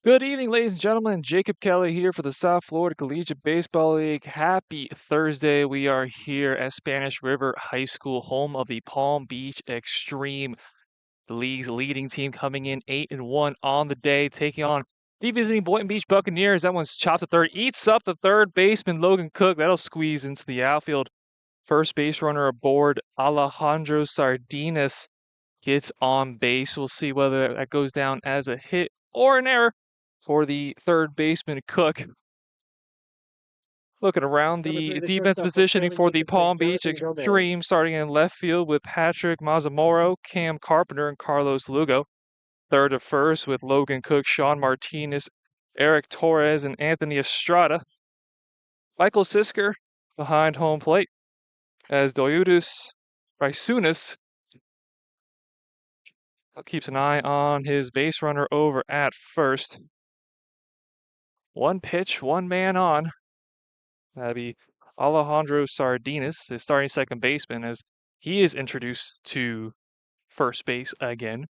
Good evening, ladies and gentlemen. Jacob Kelly here for the South Florida Collegiate Baseball League. Happy Thursday. We are here at Spanish River High School, home of the Palm Beach Xtreme, the league's leading team, coming in 8-1 on the day, taking on the visiting Boynton Beach Buccaneers. That one's chopped to third, eats up the third baseman, Logan Cook. That'll squeeze into the outfield. First base runner aboard, Alejandro Sardinas, gets on base. We'll see whether that goes down as a hit or an error for the third baseman, Cook. Looking around the defense positioning for the Palm Beach Xtreme, starting in left field with Patrick Mazzamoro, Cam Carpenter, and Carlos Lugo. Third to first with Logan Cook, Sean Martinez, Eric Torres, and Anthony Estrada. Michael Sisker behind home plate as Doyudis Raisunas keeps an eye on his base runner over at first. One pitch, one man on. That'd be Alejandro Sardinas, the starting second baseman, as he is introduced to first base again.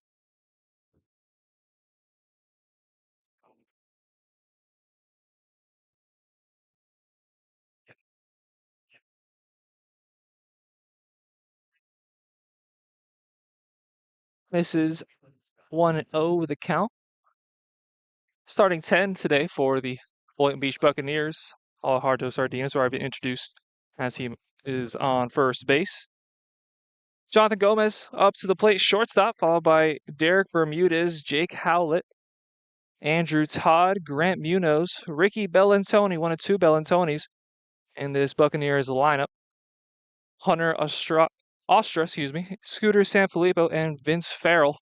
This is 1-0 the count. Starting 10 today for the Boynton Beach Buccaneers, Alejandro Sardinas, where I've been introduced as he is on first base. Jonathan Gomez up to the plate, shortstop, followed by Derek Bermudez, Jake Howlett, Andrew Todd, Grant Munoz, Ricky Bellantoni, one of two Bellantonis in this Buccaneers lineup. Hunter Ostra, Scooter Sanfilippo, and Vince Farrell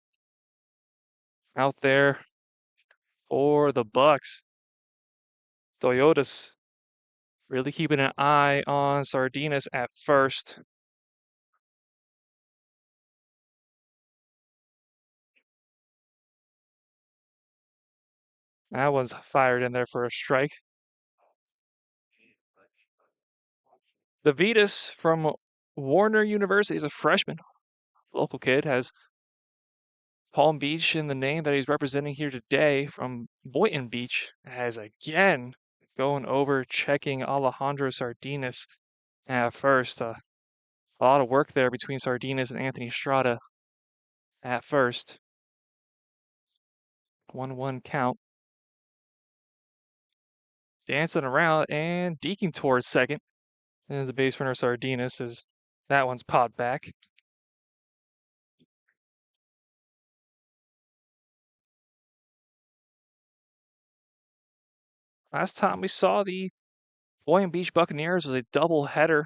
out there for the Bucks. Toyotas really keeping an eye on Sardinas at first. That one's fired in there for a strike. The Vitas from Warner University is a freshman. Local kid, has Palm Beach in the name that he's representing here today from Boynton Beach, has again going over checking Alejandro Sardinas at first. A lot of work there between Sardinas and Anthony Estrada at first. 1-1 count. Dancing around and deking towards second. And the base runner Sardinas, as that one's popped back. Last time we saw the Boynton Beach Buccaneers was a doubleheader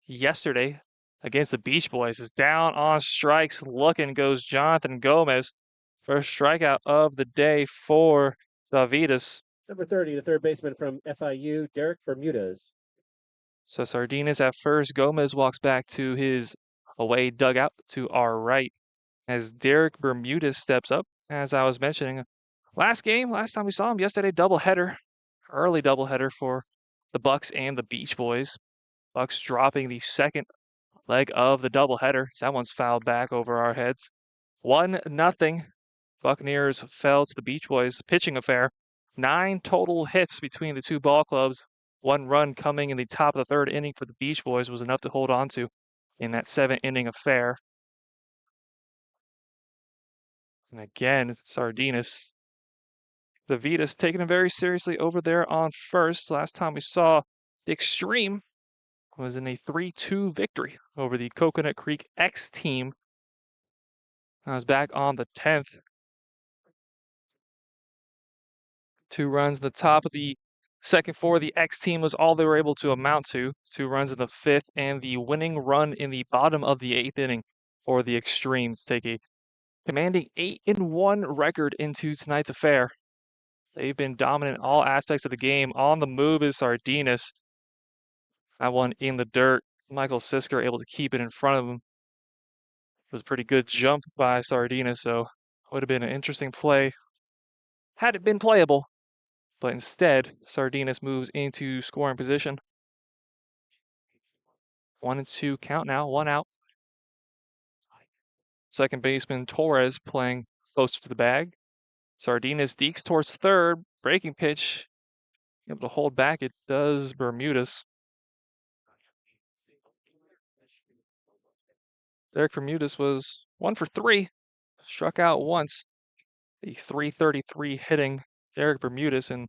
yesterday against the Beach Boys. Is down on strikes. Looking goes Jonathan Gomez. First strikeout of the day for the Vitas. Number 30, the third baseman from FIU, Derek Bermudez. So Sardinas at first. Gomez walks back to his away dugout to our right as Derek Bermudez steps up. As I was mentioning, last time we saw him yesterday, doubleheader, early doubleheader for the Bucks and the Beach Boys. Bucks dropping the second leg of the doubleheader. That one's fouled back over our heads. 1-0. Buccaneers fell to the Beach Boys pitching affair. 9 total hits between the two ball clubs. 1 run coming in the top of the third inning for the Beach Boys was enough to hold on to in that 7-inning affair. And again, Sardinas. The Vitas taking it very seriously over there on first. Last time we saw the Xtreme was in a 3-2 victory over the Coconut Creek X team. I was back on the 10th. 2 runs in the top of the second for the X team was all they were able to amount to. 2 runs in the 5th, and the winning run in the bottom of the 8th inning for the Extremes take a commanding 8-1 record into tonight's affair. They've been dominant in all aspects of the game. On the move is Sardinas. That one in the dirt. Michael Sisker able to keep it in front of him. It was a pretty good jump by Sardinas, so would have been an interesting play had it been playable. But instead, Sardinas moves into scoring position. 1-2 count now, 1 out. Second baseman Torres playing closer to the bag. Sardinas dekes towards third. Breaking pitch. Able to hold back. It does Bermudez. Derek Bermudez was 1 for 3. Struck out once. The .333 hitting Derek Bermudez in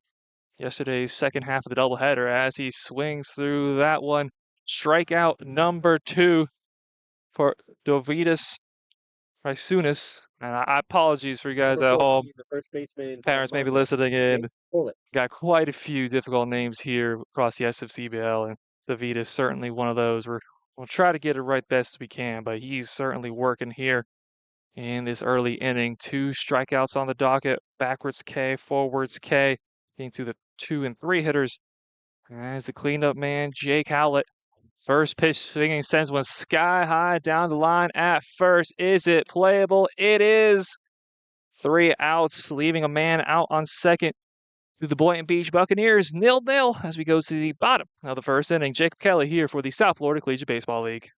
yesterday's second half of the doubleheader as he swings through that one. Strikeout number 2 for Dovidas Raisunas. And I apologies for you guys Number at 14, home. the first baseman. Parents may be listening in. Pull it. Got quite a few difficult names here across the SFCBL, and David is certainly one of those. We'll try to get it right best we can, but he's certainly working here in this early inning. 2 strikeouts on the docket, backwards K, forwards K, into the 2 and 3 hitters. As the cleanup man, Jake Howlett. First pitch swinging sends one sky high down the line at first. Is it playable? It is. 3 outs, leaving a man out on second. To the Boynton Beach Buccaneers, 0-0 as we go to the bottom of the first inning. Jacob Kelly here for the South Florida Collegiate Baseball League.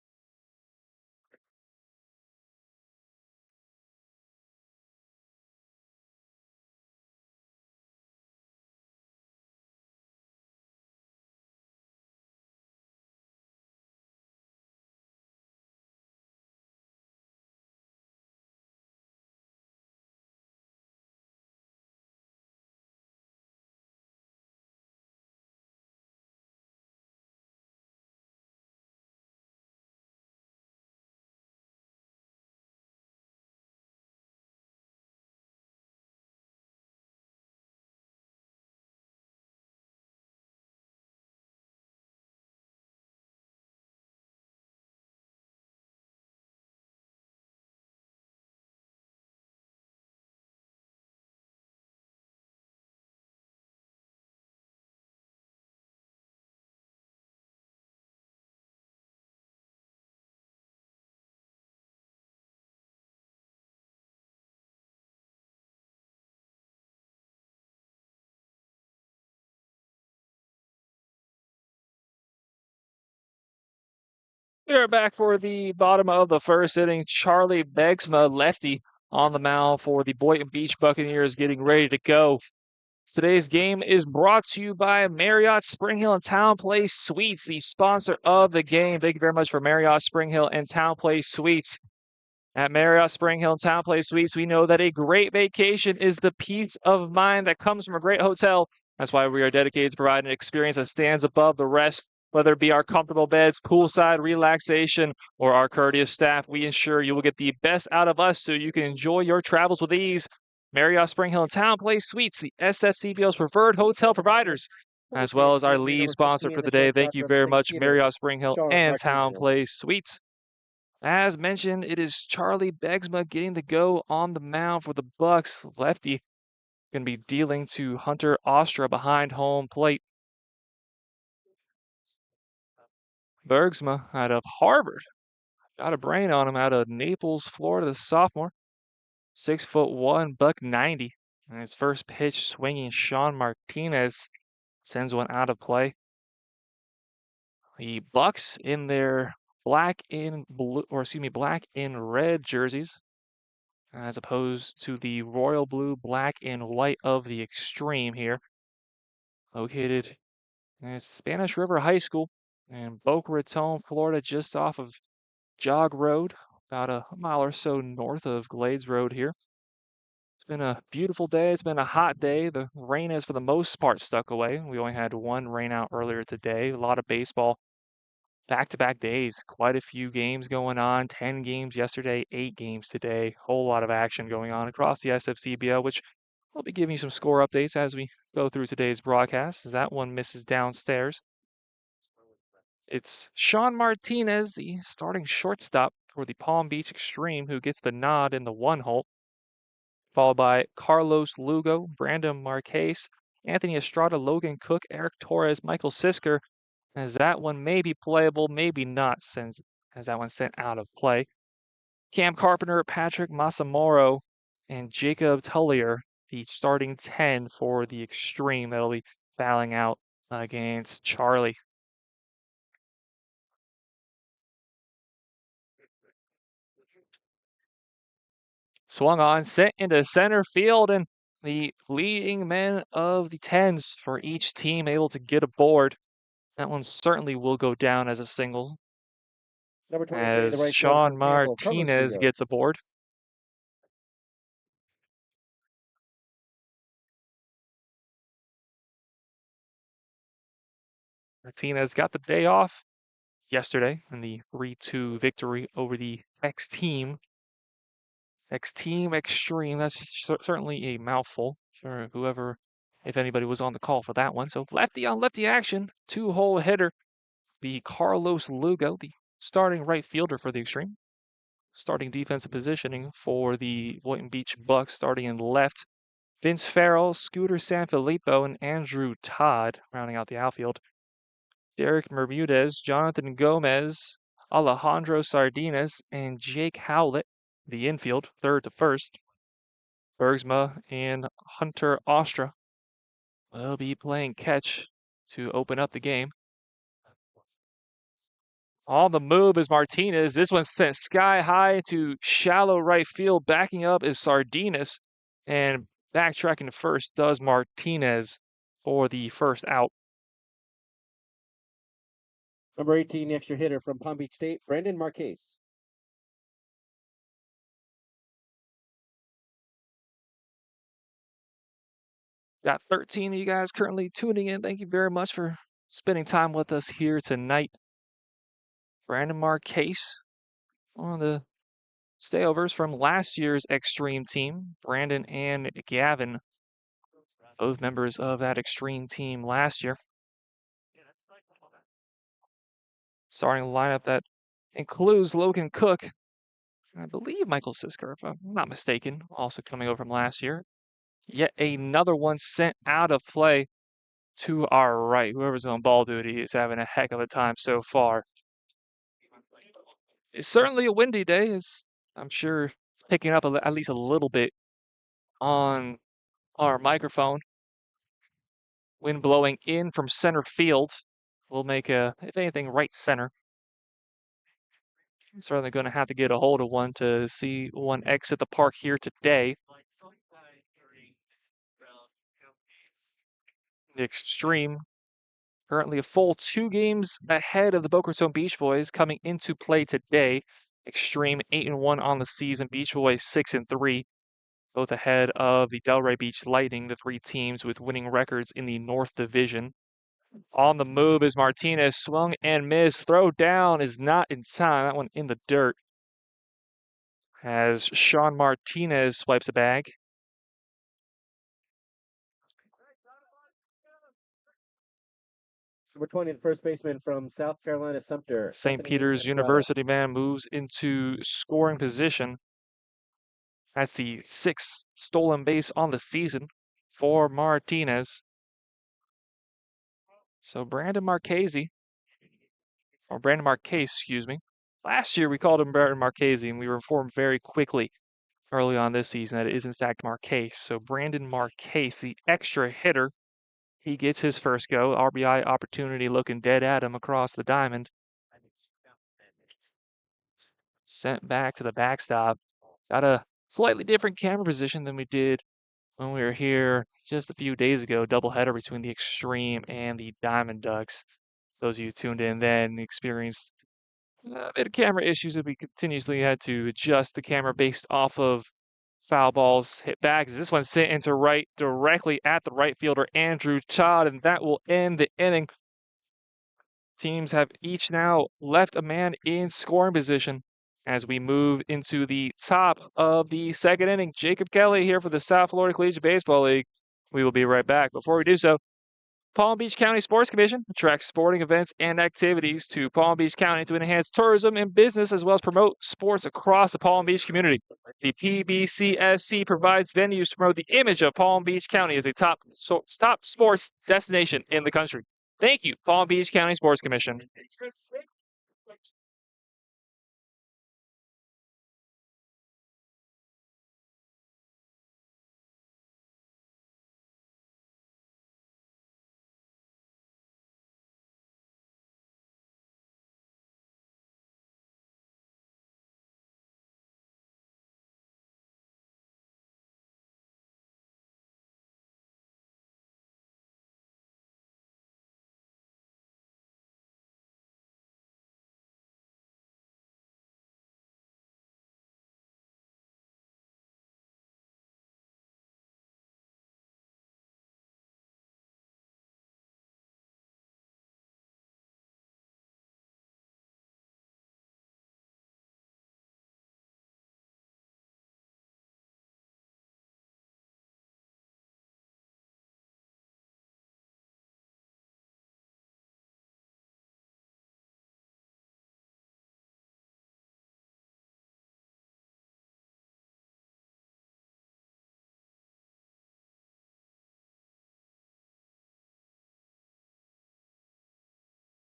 We are back for the bottom of the first inning. Charlie Begsma, lefty, on the mound for the Boynton Beach Buccaneers, getting ready to go. Today's game is brought to you by Marriott Spring Hill and Town Place Suites, the sponsor of the game. Thank you very much for Marriott Spring Hill and Town Place Suites. At Marriott Spring Hill and Town Place Suites, we know that a great vacation is the peace of mind that comes from a great hotel. That's why we are dedicated to providing an experience that stands above the rest. Whether it be our comfortable beds, poolside relaxation, or our courteous staff, we ensure you will get the best out of us so you can enjoy your travels with ease. Marriott Spring Hill and Town Place Suites, the SFCBL's preferred hotel providers, as well as our lead sponsor for the day. Thank you very much, Marriott Spring Hill and Town Place Suites. As mentioned, it is Charlie Begsma getting the go on the mound for the Bucks. Lefty going to be dealing to Hunter Ostra behind home plate. Bergsma out of Harvard. Got a brain on him out of Naples, Florida, the sophomore. 6'1", $190. And his first pitch swinging, Sean Martinez sends one out of play. The Bucks in their black and red jerseys, as opposed to the royal blue, black, and white of the Xtreme here. Located at Spanish River High School in Boca Raton, Florida, just off of Jog Road, about a mile or so north of Glades Road here. It's been a beautiful day. It's been a hot day. The rain has, for the most part, stuck away. We only had one rain out earlier today. A lot of baseball. Back-to-back days. Quite a few games going on. 10 games yesterday, 8 games today. Whole lot of action going on across the SFCBL, which I'll be giving you some score updates as we go through today's broadcast, as that one misses downstairs. It's Sean Martinez, the starting shortstop for the Palm Beach Xtreme, who gets the nod in the 1-hole, followed by Carlos Lugo, Brandon Marquez, Anthony Estrada, Logan Cook, Eric Torres, Michael Sisker, as that one may be playable, maybe not, since as that one sent out of play. Cam Carpenter, Patrick Masamoro, and Jacob Tullier, the starting 10 for the Xtreme that'll be battling out against Charlie. Swung on, sent into center field, and the leading men of the tens for each team able to get aboard. That one certainly will go down as a single Number 23, the as right fielder Sean from Campbell, Carlos Martinez Lugo. gets aboard. Martinez got the day off yesterday in the 3-2 victory over the X-Team. X-Team Xtreme, that's certainly a mouthful for whoever, if anybody was on the call for that one. So lefty on lefty action, two-hole hitter, be Carlos Lugo, the starting right fielder for the Xtreme. Starting defensive positioning for the Boynton Beach Bucks, starting in left. Vince Farrell, Scooter Sanfilippo, and Andrew Todd rounding out the outfield. Derek Bermudez, Jonathan Gomez, Alejandro Sardinas, and Jake Howlett, the infield, third to first. Bergsma and Hunter Ostra will be playing catch to open up the game. On the move is Martinez. This one sent sky high to shallow right field. Backing up is Sardinas. And backtracking to first does Martinez for the first out. Number 18, the extra hitter from Palm Beach State, Brandon Marquez. Got 13 of you guys currently tuning in. Thank you very much for spending time with us here tonight. Brandon Marquez, one of the stayovers from last year's Xtreme team. Brandon and Gavin, both members of that Xtreme team last year. Starting lineup that includes Logan Cook, and I believe Michael Sisker, if I'm not mistaken, also coming over from last year. Yet another one sent out of play to our right. Whoever's on ball duty is having a heck of a time so far. It's certainly a windy day, as I'm sure it's picking up at least a little bit on our microphone. Wind blowing in from center field will make if anything, right center. I'm certainly going to have to get a hold of one to see one exit the park here today. The Xtreme, currently a full 2 games ahead of the Boca Raton Beach Boys coming into play today. Xtreme 8-1 on the season, Beach Boys 6-3, both ahead of the Delray Beach Lightning, the 3 teams with winning records in the North Division. On the move is Martinez, swung and missed. Throw down is not in time. That one in the dirt. As Sean Martinez swipes a bag. Number 20, the first baseman from South Carolina, Sumter. St. Peter's University man moves into scoring position. That's the 6th stolen base on the season for Martinez. So Brandon Marquez, excuse me. Last year we called him Brandon Marquez, and we were informed very quickly early on this season that it is in fact Marquez. So Brandon Marquez, the extra hitter, he gets his first go. RBI opportunity looking dead at him across the diamond. Sent back to the backstop. Got a slightly different camera position than we did when we were here just a few days ago. Doubleheader between the Xtreme and the Diamond Ducks. Those of you tuned in then experienced a bit of camera issues that we continuously had to adjust the camera based off of foul balls hit back. This one sent into right directly at the right fielder, Andrew Todd, and that will end the inning. Teams have each now left a man in scoring position as we move into the top of the second inning. Jacob Kelly here for the South Florida Collegiate Baseball League. We will be right back. Before we do so, Palm Beach County Sports Commission attracts sporting events and activities to Palm Beach County to enhance tourism and business as well as promote sports across the Palm Beach community. The PBCSC provides venues to promote the image of Palm Beach County as a top sports destination in the country. Thank you, Palm Beach County Sports Commission.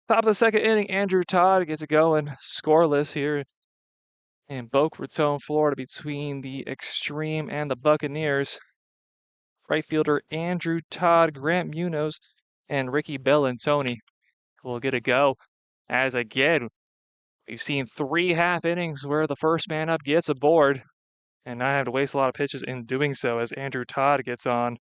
Top of the second inning, Andrew Todd gets it going, scoreless here in Boca Raton, Florida, between the Xtreme and the Buccaneers. Right fielder Andrew Todd, Grant Munoz, and Ricky Bellantoni will get a go. As again, we've seen 3 half innings where the first man up gets aboard, and I have to waste a lot of pitches in doing so as Andrew Todd gets on.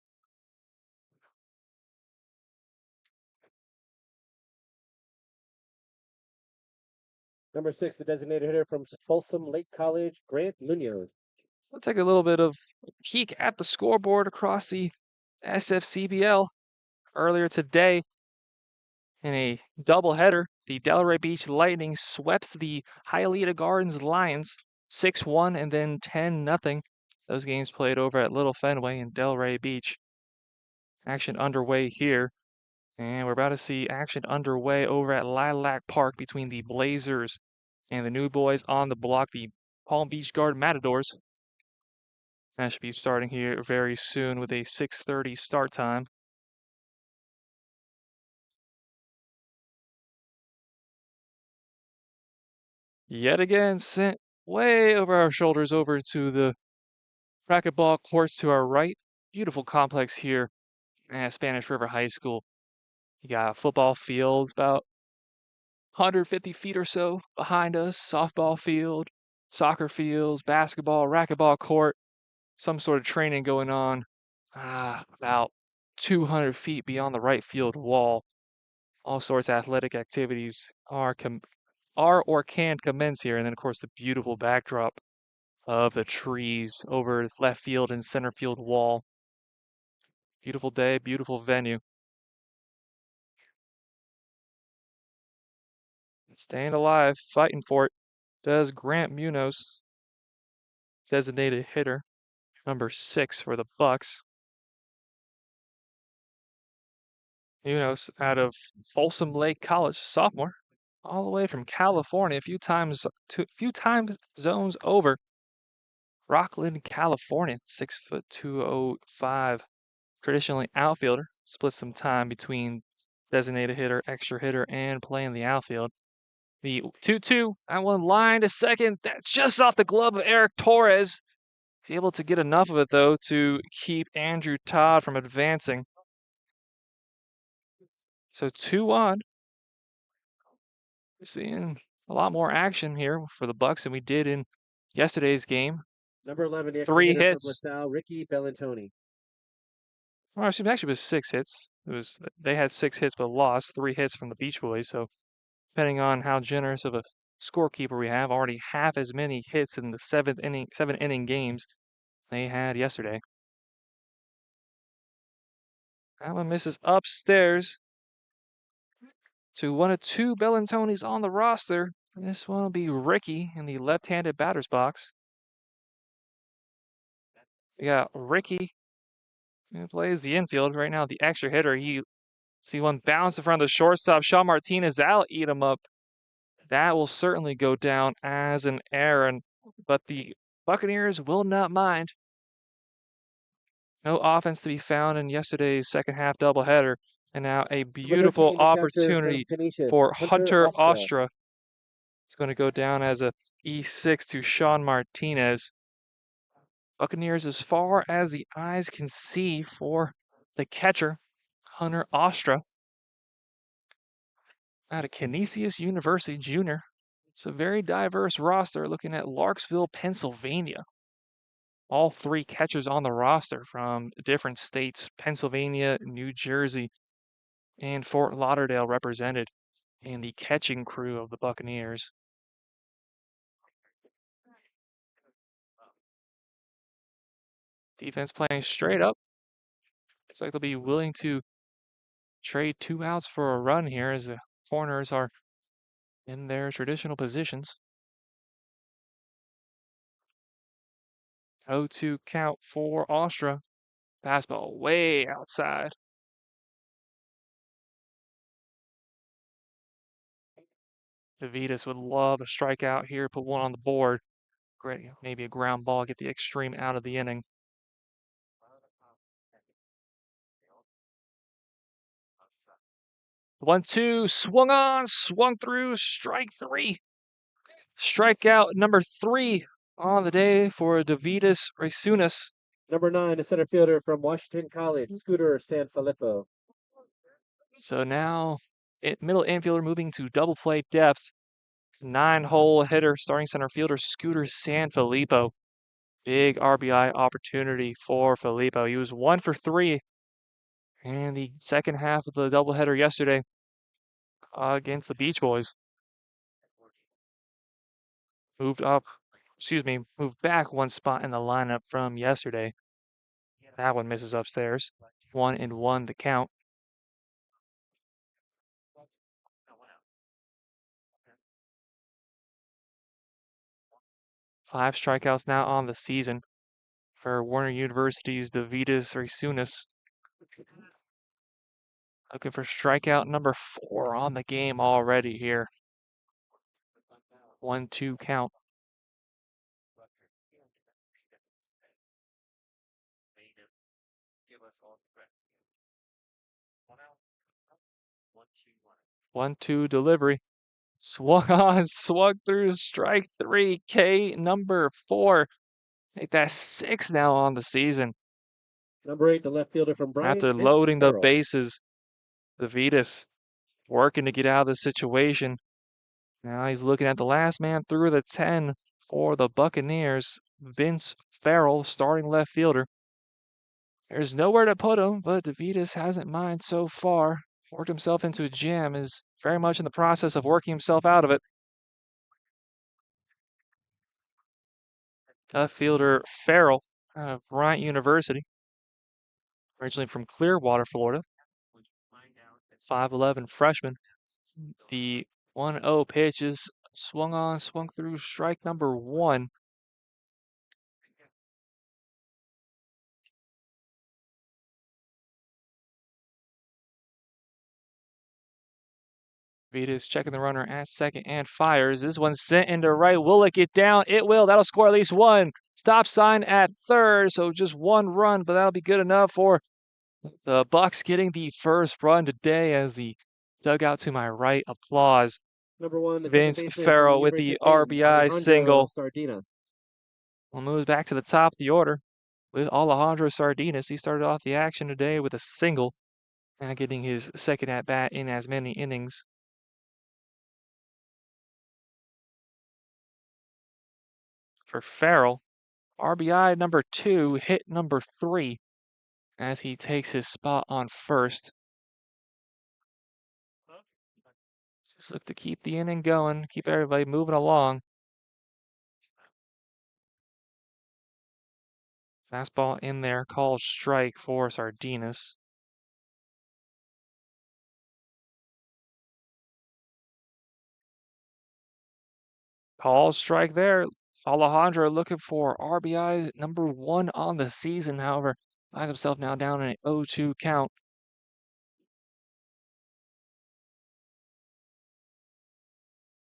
Number 6, the designated hitter from Folsom Lake College, Grant Munoz. We'll take a little bit of a peek at the scoreboard across the SFCBL. Earlier today, in a doubleheader, the Delray Beach Lightning swept the Hialeah Gardens Lions 6-1 and then 10-0. Those games played over at Little Fenway in Delray Beach. Action underway here. And we're about to see action underway over at Lilac Park between the Blazers and the new boys on the block, the Palm Beach Guard Matadors. That should be starting here very soon with a 6:30 start time. Yet again, sent way over our shoulders over to the racquetball courts to our right. Beautiful complex here at Spanish River High School. You got football fields about 150 feet or so behind us, softball field, soccer fields, basketball, racquetball court, some sort of training going on about 200 feet beyond the right field wall. All sorts of athletic activities are or can commence here. And then, of course, the beautiful backdrop of the trees over left field and center field wall. Beautiful day, beautiful venue. Staying alive, fighting for it, does Grant Munoz, designated hitter, number 6 for the Bucks. Munoz out of Folsom Lake College, sophomore, all the way from California, a few times zones over. Rockland, California, 6'2", 205. Traditionally outfielder, splits some time between designated hitter, extra hitter, and playing the outfield. The 2-2, that one line to second. That's just off the glove of Eric Torres. He's able to get enough of it, though, to keep Andrew Todd from advancing. So 2 on. We're seeing a lot more action here for the Bucks than we did in yesterday's game. Number 11, the 3 hitter hits. from LaSalle, Ricky Bellantoni. Well, actually, it was 6 hits. They had 6 hits but lost. 3 hits from the Beach Boys. So depending on how generous of a scorekeeper we have, already half as many hits in the 7-inning games they had yesterday. That one misses upstairs to one of 2 Bellantonis on the roster. This one will be Ricky in the left-handed batter's box. We got Ricky, who plays the infield right now, the extra hitter. He see one bounce in front of the shortstop, Sean Martinez. That'll eat him up. That will certainly go down as an error, but the Buccaneers will not mind. No offense to be found in yesterday's second half doubleheader, and now a beautiful opportunity for Hunter Ostra. It's going to go down as a E6 to Sean Martinez. Buccaneers as far as the eyes can see for the catcher, Hunter Ostra, out of Canisius University Junior. It's a very diverse roster looking at Larksville, Pennsylvania. All 3 catchers on the roster from different states, Pennsylvania, New Jersey, and Fort Lauderdale represented in the catching crew of the Buccaneers. Defense playing straight up. Looks like they'll be willing to trade 2 outs for a run here as the corners are in their traditional positions. 0-2 count for Ostra. Fastball way outside. Davidas would love a strikeout here, put one on the board. Great, maybe a ground ball, get the Xtreme out of the inning. 1-2, swung on, swung through, strike 3. Strikeout number 3 on the day for Davidus Rasunas. Number 9, a center fielder from Washington College, Scooter Sanfilippo. So now, middle infielder moving to double play depth. 9-hole hitter, starting center fielder Scooter Sanfilippo. Big RBI opportunity for Filippo. He was 1 for 3 in the second half of the doubleheader yesterday against the Beach Boys. Moved back one spot in the lineup from yesterday. That one misses upstairs. 1-1 the count. Five strikeouts now on the season for Warner University's Davidus Rasunas. Looking for strikeout number 4 on the game already here. 1-2 count. One, two delivery. Swung on, swung through, strike 3, K number 4. Make that 6 now on the season. Number 8, the left fielder from Bryant. After Vince loading the Farrell. bases, the Vitas working to get out of this situation. Now he's looking at the last man through the 10 for the Buccaneers. Vince Farrell, starting left fielder. There's nowhere to put him, but DeVitas hasn't mind so far. Worked himself into a jam, is very much in the process of working himself out of it. Left fielder Farrell, out of Bryant University. Originally from Clearwater, Florida. 5'11" freshman. The 1-0 pitch is swung on, swung through, strike number 1. Vitas checking the runner at second and fires. This one's sent into right. Will it get down? It will. That'll score at least 1. Stop sign at third, so just 1 run, but that'll be good enough for the Bucs getting the first run today as the dugout to my right applause. Number 1, the Vince Farrell with the RBI single. Sardinas. We'll move back to the top of the order with Alejandro Sardinas. He started off the action today with a single, now getting his second at-bat in as many innings. For Farrell, RBI number 2, hit number 3, as he takes his spot on first. Just look to keep the inning going, keep everybody moving along. Fastball in there, called strike for Sardinas. Called strike there. Alejandro looking for RBI number 1 on the season, however, finds himself now down in an 0-2 count.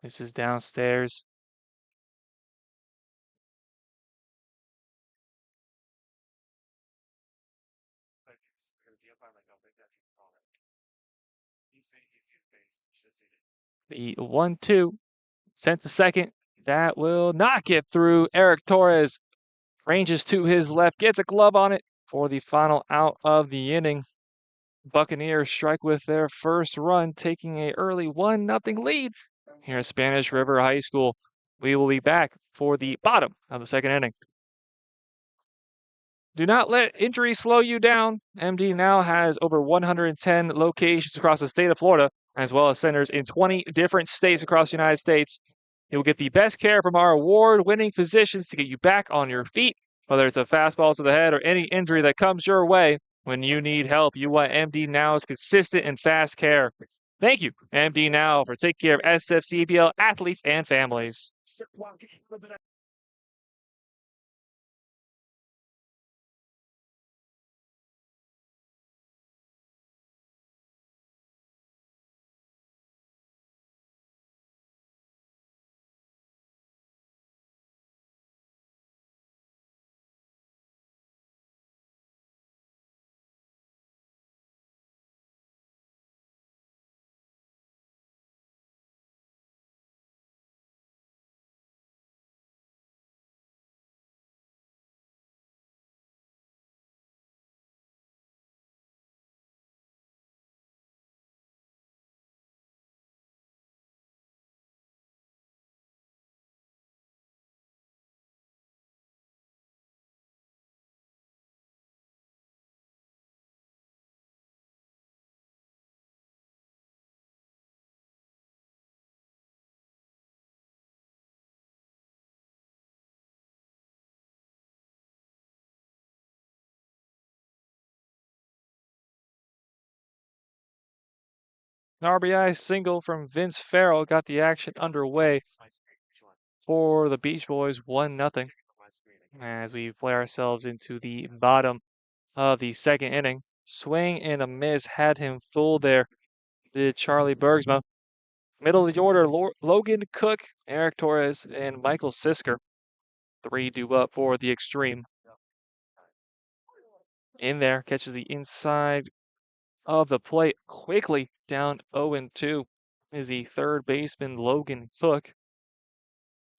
This is downstairs. The 1-2 sent to second. That will not get through. Eric Torres ranges to his left, gets a glove on it for the final out of the inning. Buccaneers strike with their first run, taking an early 1-0 lead here at Spanish River High School. We will be back for the bottom of the second inning. Do not let injury slow you down. MD now has over 110 locations across the state of Florida, as well as centers in 20 different states across the United States. You will get the best care from our award-winning physicians to get you back on your feet, whether it's a fastball to the head or any injury that comes your way. When you need help, you want MD Now's consistent and fast care. Thank you, MD Now, for taking care of SFCPL athletes and families. An RBI single from Vince Farrell got the action underway for the Beach Boys, 1-0. As we play ourselves into the bottom of the second inning. Swing and a miss had him fooled there, did Charlie Bergsma. Middle of the order, Logan Cook, Eric Torres, and Michael Sisker. 3 due up for the Xtreme. In there, catches the inside of the plate quickly, down 0-2 is the third baseman Logan Cook.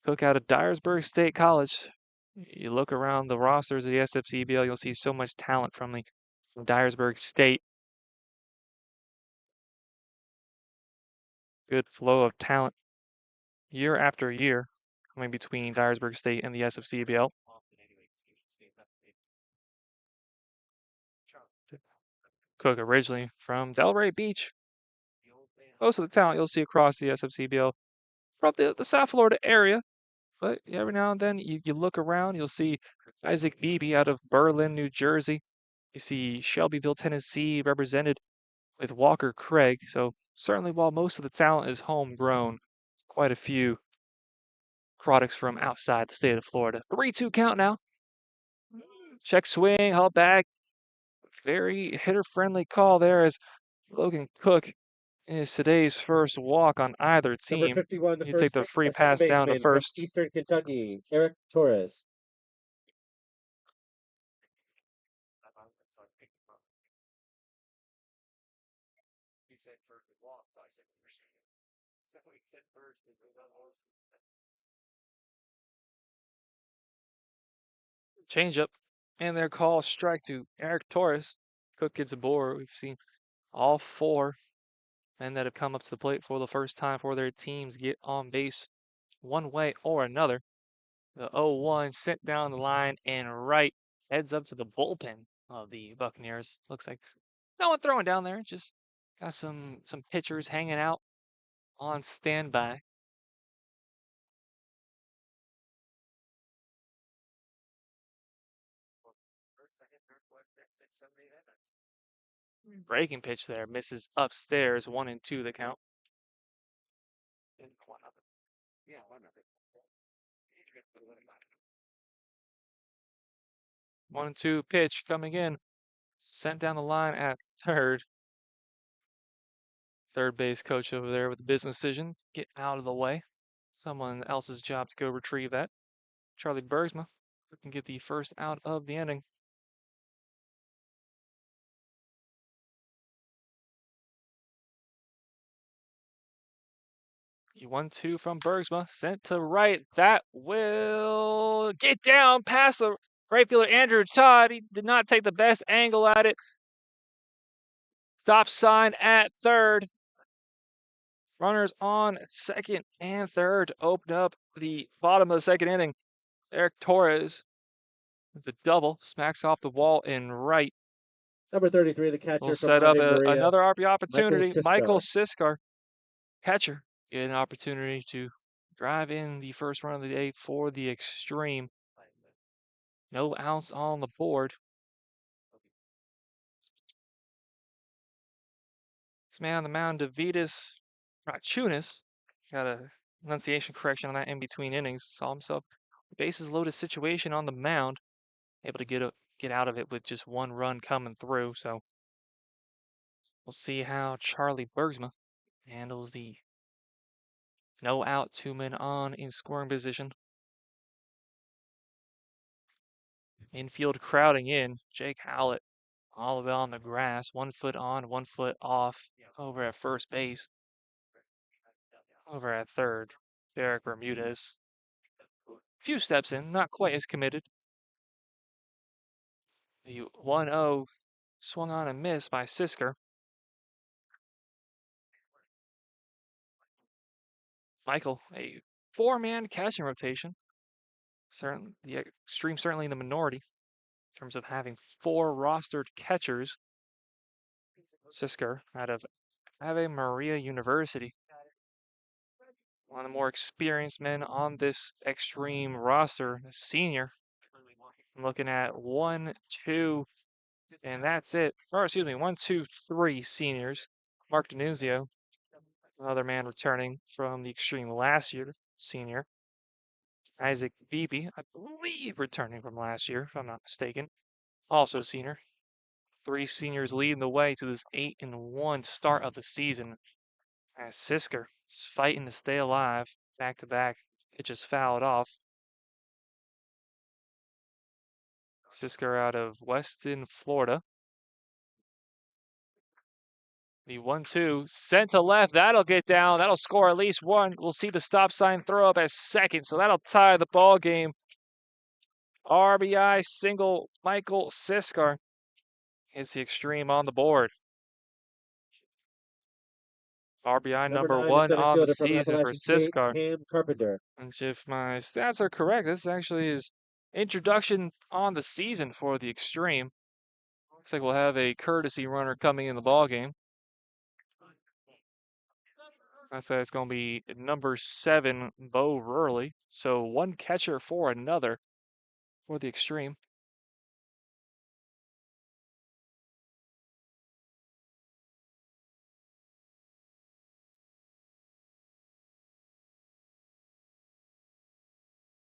Cook out of Dyersburg State College. You look around the rosters of the SFCBL, you'll see so much talent from Dyersburg State. Good flow of talent year after year coming between Dyersburg State and the SFCBL. Cook originally from Delray Beach. Most of the talent you'll see across the SFCBL from the South Florida area. But every now and then you look around, you'll see Isaac Beebe out of Berlin, New Jersey. You see Shelbyville, Tennessee represented with Walker Craig. So certainly while most of the talent is homegrown, quite a few products from outside the state of Florida. 3-2 count now. Check swing, haul back. Very hitter-friendly call there as Logan Cook is today's first walk on either Number team. 51, the You first take the base, free second pass down to baseman from first. Eastern Kentucky, Eric Torres. Changeup, and their call strike to Eric Torres. Cook gets aboard. We've seen all 4 men that have come up to the plate for the first time for their teams get on base one way or another. The 0-1 sent down the line and right, heads up to the bullpen of the Buccaneers. Looks like no one throwing down there, just got some pitchers hanging out on standby. Breaking pitch there, misses upstairs, 1-2 the count. 1-2 pitch coming in, sent down the line at third. Third base coach over there with the business decision, get out of the way. Someone else's job to go retrieve that. Charlie Bergsma can get the first out of the inning. The 1-2 from Bergsma, sent to right. That will get down past the right fielder Andrew Todd. He did not take the best angle at it. Stop sign at third. Runners on second and third to open up the bottom of the second inning. Eric Torres with the double, smacks off the wall in right. Number 33, the catcher Will from set up Ave Maria, another RP opportunity. Michael Siskar. Siskar, catcher, get an opportunity to drive in the first run of the day for the Xtreme. No outs on the board. This man on the mound, Davidas Rachunas, got a pronunciation correction on that in between innings. Saw himself bases loaded situation on the mound, able to get out of it with just 1 run coming through. So we'll see how Charlie Bergsma handles the no out, 2 men on in scoring position. Infield crowding in. Jake Howlett all the way on the grass, 1 foot on, 1 foot off over at first base. Over at third, Derek Bermudez. Few steps in, not quite as committed. The 1-0 swung on and missed by Sisker. Michael, a 4-man catching rotation. Certainly, the Xtreme certainly in the minority in terms of having 4 rostered catchers. Sisker out of Ave Maria University. One of the more experienced men on this Xtreme roster, a senior. I'm looking at 1, 2, and that's it. Or excuse me, 1, 2, 3 seniors. Mark Denunzio, Another man returning from the Xtreme last year, senior. Isaac Beebe, I believe returning from last year, if I'm not mistaken. Also senior. 3 seniors leading the way to this 8-1 start of the season. As Sisker is fighting to stay alive, back-to-back pitches fouled off. Sisker out of Weston, Florida. The 1-2 sent to left. That'll get down. That'll score at least one. We'll see the stop sign throw up at second, so that'll tie the ball game. RBI single Michael Sisker hits the Xtreme on the board. RBI number 9, the 1 center on the fielder from season for Appalachian State, Sisker. Cam Carpenter. And if my stats are correct, this is actually his introduction on the season for the Xtreme. Looks like we'll have a courtesy runner coming in the ball game. I said it's going to be number 7, Bo Rurley. So one catcher for another for the Xtreme.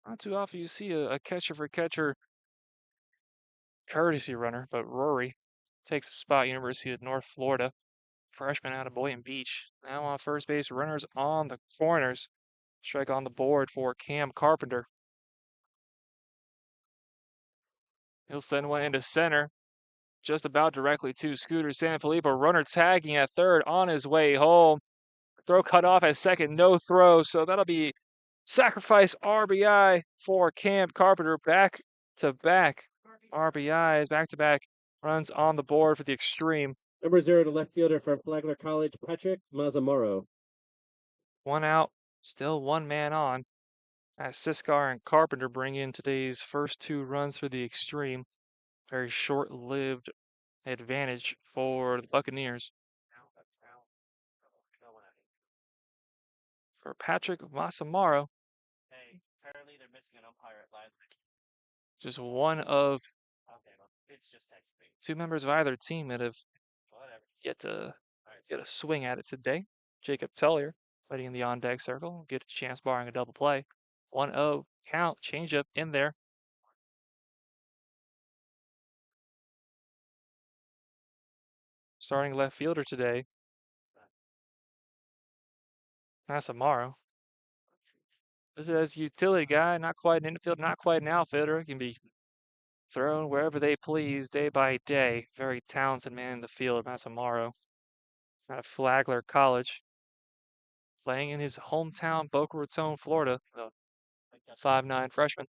Not too often you see a catcher for catcher courtesy runner, but Rory takes the spot. University of North Florida, freshman out of Boynton Beach. Now on first base, runners on the corners. Strike on the board for Cam Carpenter. He'll send one into center, just about directly to Scooter Sanfilippo. Runner tagging at third on his way home. Throw cut off at second, no throw. So that'll be sacrifice RBI for Cam Carpenter. Back to back RBIs, back to back runs on the board for the Xtreme. Number 0, the left fielder from Flagler College, Patrick Mazzamoro. 1 out, still 1 man on. As Siskar and Carpenter bring in today's first 2 runs for the Xtreme. Very short-lived advantage for the Buccaneers. For Patrick Masamaro, apparently they're missing an umpire at Livestream. just one of 2 members of either team that have yet to get a swing at it today. Jacob Tellier fighting in the on-deck circle, get a chance barring a double play. 1-0 count, changeup in there. Starting left fielder today, Masamaro. This is a utility guy, not quite an infielder, not quite an outfielder. He can be thrown wherever they please, day by day. Very talented man in the field, Masamaro. Out of Flagler College, playing in his hometown, Boca Raton, Florida. 5'9" freshman.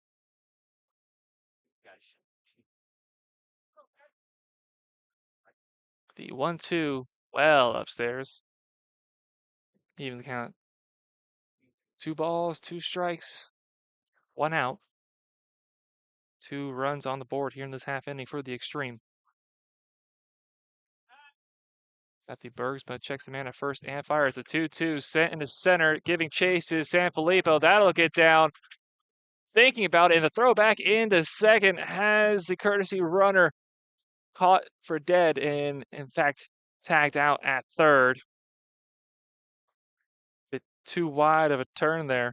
The 1-2, well upstairs. Even count. 2 balls, 2 strikes, 1 out. 2 runs on the board here in this half inning for the Xtreme. At the Bergsma checks the man at first and fires the 2-2 sent into center, giving chase to Sanfilippo. That'll get down. Thinking about it, and the throw back into second has the courtesy runner caught for dead and, in fact, tagged out at third. Bit too wide of a turn there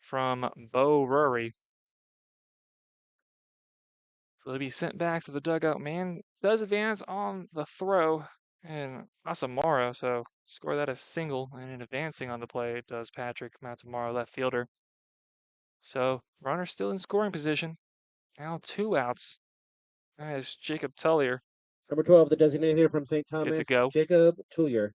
from Bo Rurley. So he'll be sent back to the dugout. Man does advance on the throw, and Masamaro, so score that as single, and in advancing on the play, it does Patrick Matamaro, left fielder. So runner still in scoring position. Now 2 outs. That is Jacob Tellier. Number 12, the designated hitter from St. Thomas, It's a go. Jacob Tullier.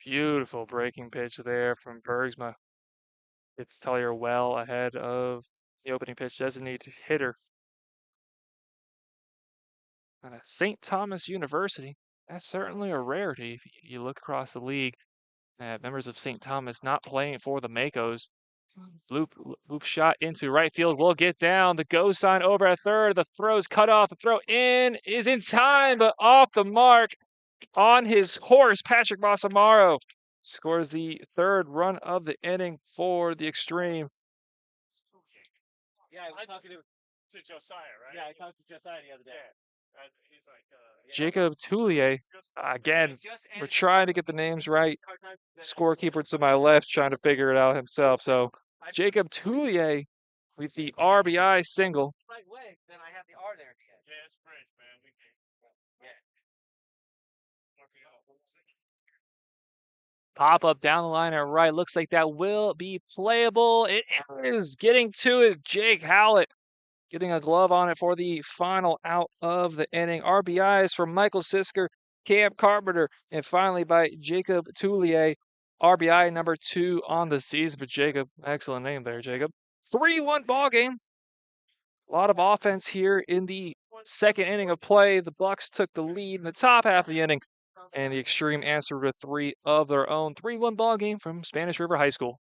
Beautiful breaking pitch there from Bergsma. It's Tellier well ahead of the opening pitch designated hitter. And at St. Thomas University, that's certainly a rarity. If you look across the league, members of St. Thomas not playing for the Makos. Loop shot into right field will get down. The go sign over at third. The throw's cut off. The throw in is in time, but off the mark. On his horse, Patrick Masamaro scores the 3rd run of the inning for the Xtreme. Yeah, I was talking to Josiah, right? Yeah, I talked to Josiah the other day. Yeah. He's like, Jacob Toulier. Again, we're trying to get the names right. Scorekeeper to my left trying to figure it out himself. So Jacob Toulier with the RBI single. Right way, then I have the R there at the end. Yeah, it's French, man. We can. Pop up down the line at right. Looks like that will be playable. It is getting to it. Jake Howlett getting a glove on it for the final out of the inning. RBIs from Michael Sisker, Cam Carpenter, and finally by Jacob Toulier. RBI number 2 on the season for Jacob. Excellent name there, Jacob. 3-1 ball game. A lot of offense here in the second inning of play. The Bucs took the lead in the top half of the inning, and the Xtreme answered with 3 of their own. 3-1 ball game from Spanish River High School.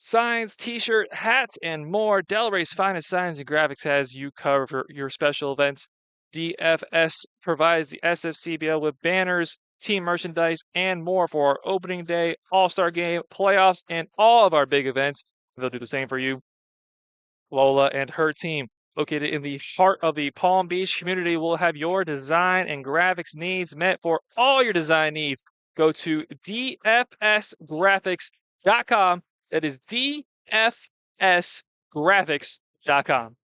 Signs, t-shirt, hats, and more. Delray's finest signs and graphics has you covered for your special events. DFS provides the SFCBL with banners, team merchandise, and more for our opening day, all-star game, playoffs, and all of our big events. They'll do the same for you. Lola and her team, located in the heart of the Palm Beach community, will have your design and graphics needs met. For all your design needs, go to dfsgraphics.com. That is dfsgraphics.com.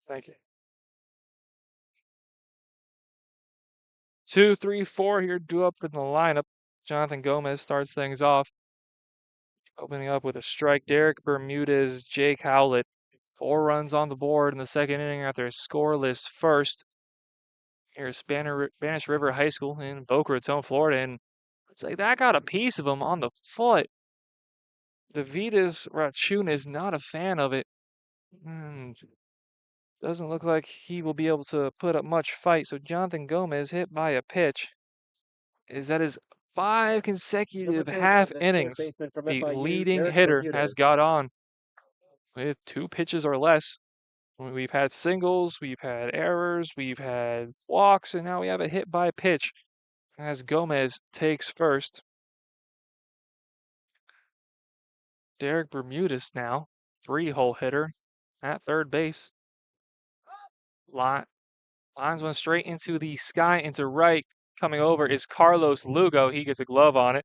Thank you. 2, 3, 4 here, due up in the lineup. Jonathan Gomez starts things off. Opening up with a strike, Derek Bermudez, Jake Howlett. 4 runs on the board in the second inning after a scoreless first. Here's Spanish River High School in Boca Raton, Florida, and it's like that got a piece of him on the foot. Davidas Rachun is not a fan of it. Doesn't look like he will be able to put up much fight. So Jonathan Gomez hit by a pitch. That is 5 consecutive half innings. The leading hitter has got on with 2 pitches or less. We've had singles, we've had errors, we've had walks, and now we have a hit by pitch as Gomez takes first. Derek Bermudez now, 3-hole hitter at third base. Lines went straight into the sky, into right. Coming over is Carlos Lugo. He gets a glove on it.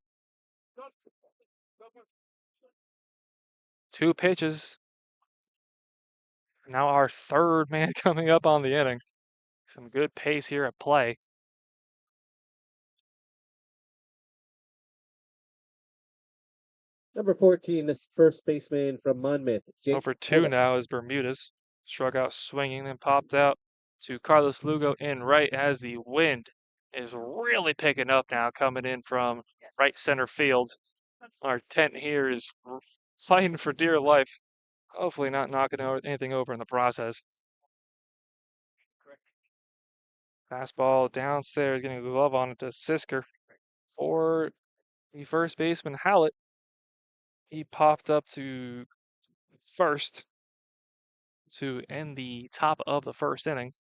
2 pitches. Now our third man coming up on the inning. Some good pace here at play. Number 14, this first baseman from Monmouth. Jake Over 2 now is Bermudez. Struck out swinging and popped out to Carlos Lugo in right as the wind is really picking up now, coming in from right center field. Our tent here is fighting for dear life. Hopefully not knocking anything over in the process. Fastball downstairs, getting a glove on it to Sisker. For the first baseman, Hallett. He popped up to first to end the top of the first inning.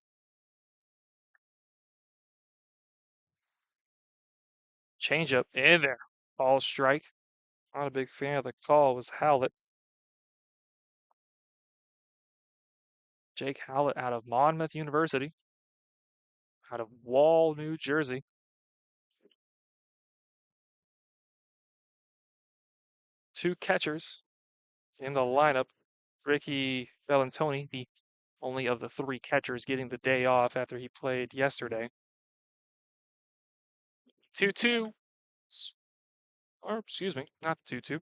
Changeup in there. Ball strike. Not a big fan of the call was Howlett. Jake Howlett out of Monmouth University. Out of Wall, New Jersey. Two catchers in the lineup. Ricky Valentoni, the only of the 3 catchers getting the day off after he played yesterday. 2-2. Or, excuse me, not 2-2.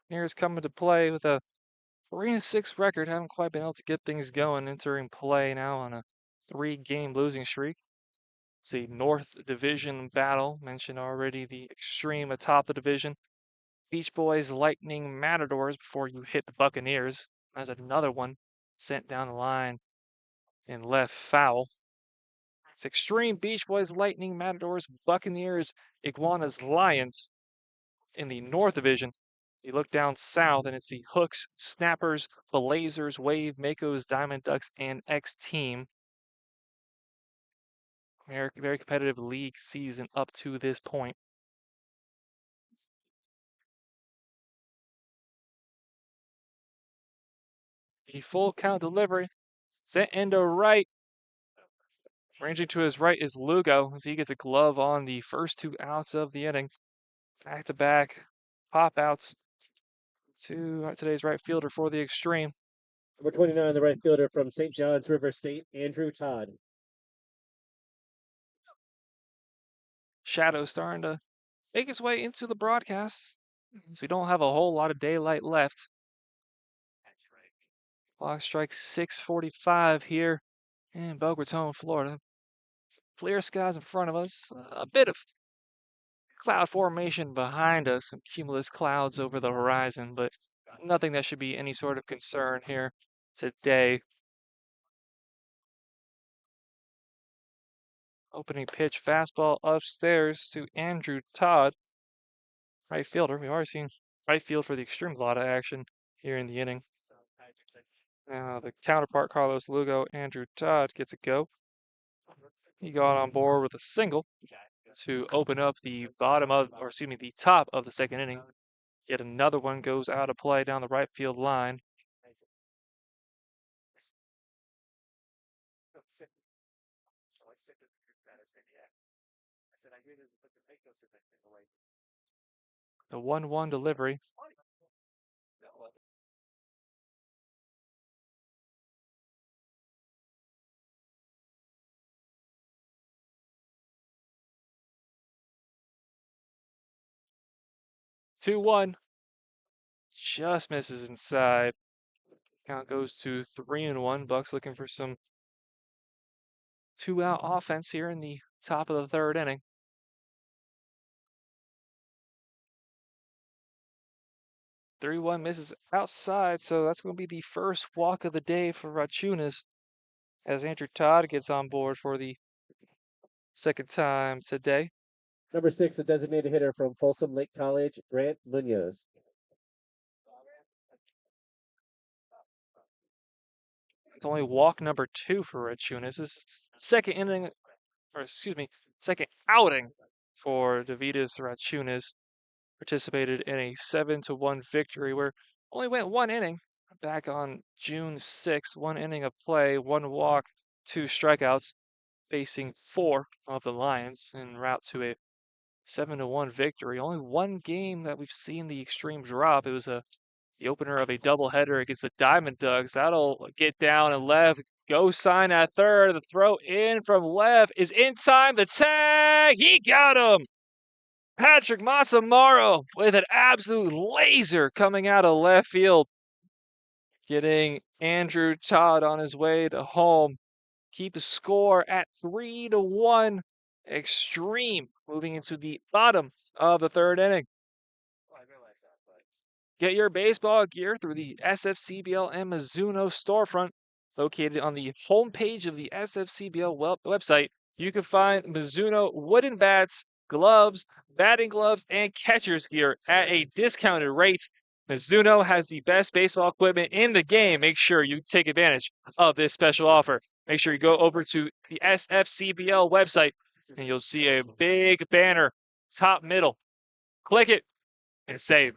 Here's coming to play with a 3-6 record. Haven't quite been able to get things going. Entering play now on a 3-game losing streak. It's the North Division battle. Mentioned already the Xtreme atop the division. Beach Boys, Lightning, Matadors before you hit the Buccaneers. There's another one sent down the line and left foul. It's Xtreme, Beach Boys, Lightning, Matadors, Buccaneers, Iguanas, Lions in the North Division. You look down south, and it's the Hooks, Snappers, Blazers, Wave, Makos, Diamond Ducks, and Xteam. Very competitive league season up to this point. The full count delivery. Sent into right. Ranging to his right is Lugo as he gets a glove on the first 2 outs of the inning. Back-to-back pop outs to today's right fielder for the Xtreme. Number 29, the right fielder from St. John's River State, Andrew Todd. Shadow starting to make his way into the broadcast. So we don't have a whole lot of daylight left. Clock strikes 6:45 here in Boca Raton, Florida. Clear skies in front of us. A bit of cloud formation behind us, some cumulus clouds over the horizon, but nothing that should be any sort of concern here today. Opening pitch fastball upstairs to Andrew Todd, right fielder. We've already seen right field for the Extremes, a lot of action here in the inning. Now the counterpart, Carlos Lugo, Andrew Todd gets a go. He got on board with a single to open up the the top of the second inning. Yet another one goes out of play down the right field line. The 1-1 delivery. Two one. Just misses inside. Count goes to 3-1. Bucks looking for some 2-out offense here in the top of the third inning. 3-1 misses outside, so that's going to be the first walk of the day for Rachunas as Andrew Todd gets on board for the second time today. Number 6, the designated hitter from Folsom Lake College, Grant Munoz. It's only walk number 2 for Rachunas. This second outing for Davidas Rachunas. Participated in a 7-1 victory where only went 1 inning back on June 6th. 1 inning of play, 1 walk, 2 strikeouts, facing 4 of the Lions en route to a 7-1 victory. Only 1 game that we've seen the Extreme drop. It was the opener of a doubleheader against the Diamond Ducks. That'll get down and left. Go sign at third. The throw in from left is in time. The tag. He got him. Patrick Masamaro with an absolute laser coming out of left field. Getting Andrew Todd on his way to home. Keep the score at 3-1. Extreme moving into the bottom of the third inning. Get your baseball gear through the SFCBL and Mizuno storefront located on the homepage of the SFCBL website. You can find Mizuno wooden bats, gloves, batting gloves, and catcher's gear at a discounted rate. Mizuno has the best baseball equipment in the game. Make sure you take advantage of this special offer. Make sure you go over to the SFCBL website and you'll see a big banner, top middle. Click it and save.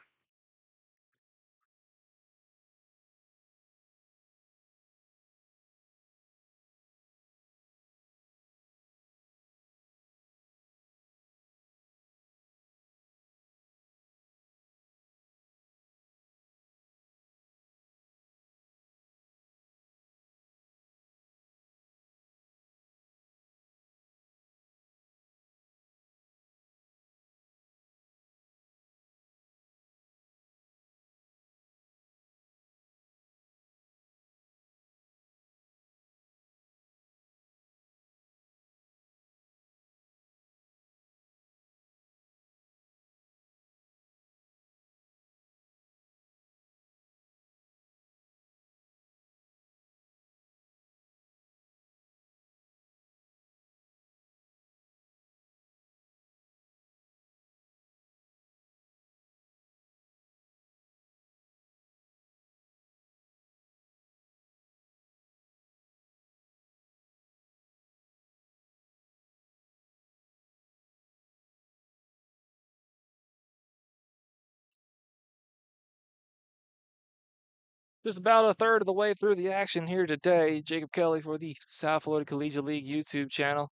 Just about a third of the way through the action here today. Jacob Kelly for the South Florida Collegiate League YouTube channel.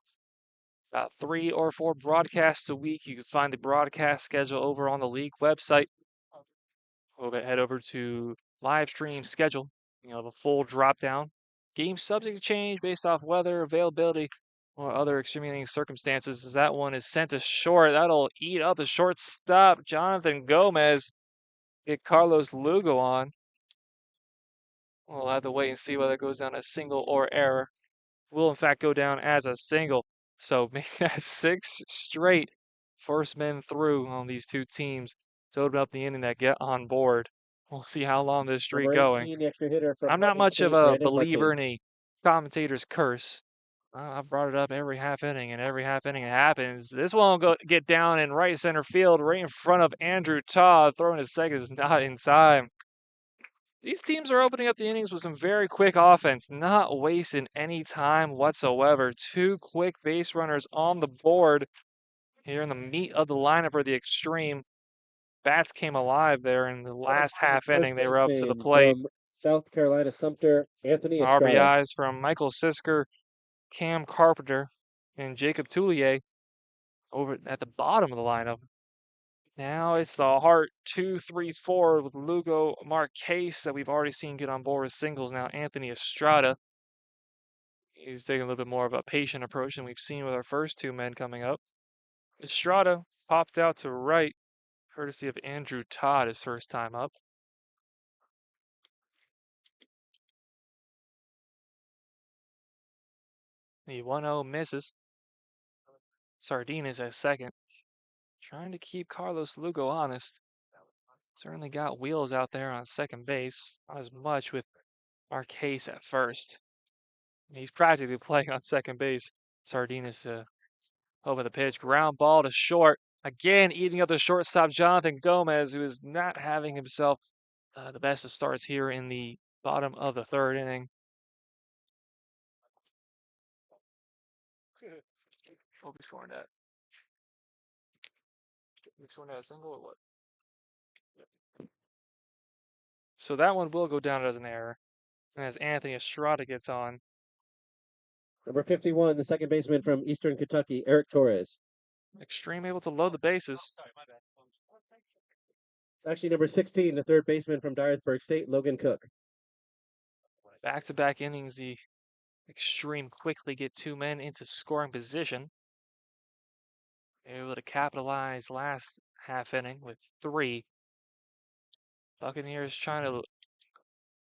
About 3 or 4 broadcasts a week. You can find the broadcast schedule over on the league website. We'll head over to Livestream schedule. You know, the full drop down. Game subject to change based off weather, availability, or other extenuating circumstances. As that one is sent to short. That'll eat up the shortstop, Jonathan Gomez. Get Carlos Lugo on. We'll have to wait and see whether it goes down a single or error. Will in fact go down as a single. So make that 6 straight first men through on these two teams to open up the inning that get on board. We'll see how long this streak Number going. 18, the extra hitter from I'm not Huntington much of State, a Brandon believer Marquez. in a commentator's curse. I've brought it up every half inning, and every half inning it happens. This one will get down in right center field, right in front of Andrew Todd. Throwing his second is not in time. These teams are opening up the innings with some very quick offense, not wasting any time whatsoever. 2 quick base runners on the board here in the meat of the lineup for the Xtreme. Bats came alive there in the last half inning. They were up to the plate. From South Carolina Sumter, Anthony Estrada. RBIs from Michael Sisker, Cam Carpenter, and Jacob Toulier over at the bottom of the lineup. Now it's the Heart 2-3-4 with Lugo Marquez that we've already seen get on board with singles. Now Anthony Estrada. He's taking a little bit more of a patient approach than we've seen with our first 2 men coming up. Estrada popped out to right, courtesy of Andrew Todd his first time up. The 1-0 misses. Sardines at second. Trying to keep Carlos Lugo honest. Certainly got wheels out there on second base. Not as much with Marquez at first. He's practically playing on second base. Sardines over the pitch. Ground ball to short. Again, eating up the shortstop, Jonathan Gomez, who is not having himself the best of starts here in the bottom of the 3rd inning. Hope he's scoring that. He's scoring that single or what? So that one will go down as an error. And as Anthony Estrada gets on. Number 51, the second baseman from Eastern Kentucky, Eric Torres. Xtreme able to load the bases. Actually, number 16, the third baseman from Dyersburg State, Logan Cook. Back-to-back innings, the Xtreme quickly get 2 men into scoring position. Able to capitalize last half inning with 3. Buccaneers trying to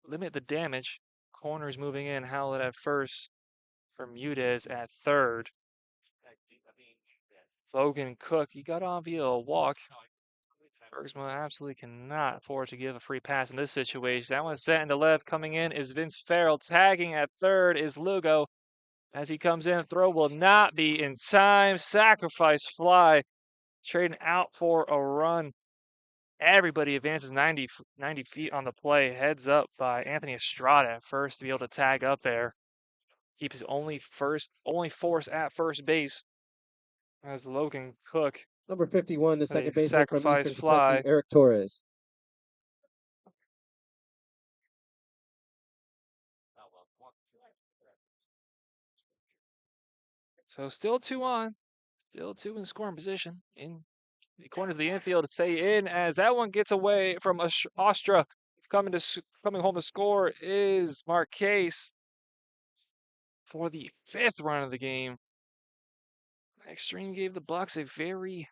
limit the damage. Corners moving in. Howlett at first. Bermudez at third. Logan Cook, he got on via a walk. Bergsma absolutely cannot afford to give a free pass in this situation. That one's set into left. Coming in is Vince Farrell. Tagging at third is Lugo. As he comes in, throw will not be in time. Sacrifice fly. Trading out for a run. Everybody advances 90 feet on the play. Heads up by Anthony Estrada at first to be able to tag up there. Keeps his only force at first base. As Logan Cook. Number 51, the second baseman from Sacrifice Eastern fly. Kentucky, Eric Torres. So still 2 on. Still 2 in scoring position. In the corners of the infield to stay in as that one gets away from Ostra. Coming home to score is Marquez for the 5th run of the game. Xtreme gave the Bucs a very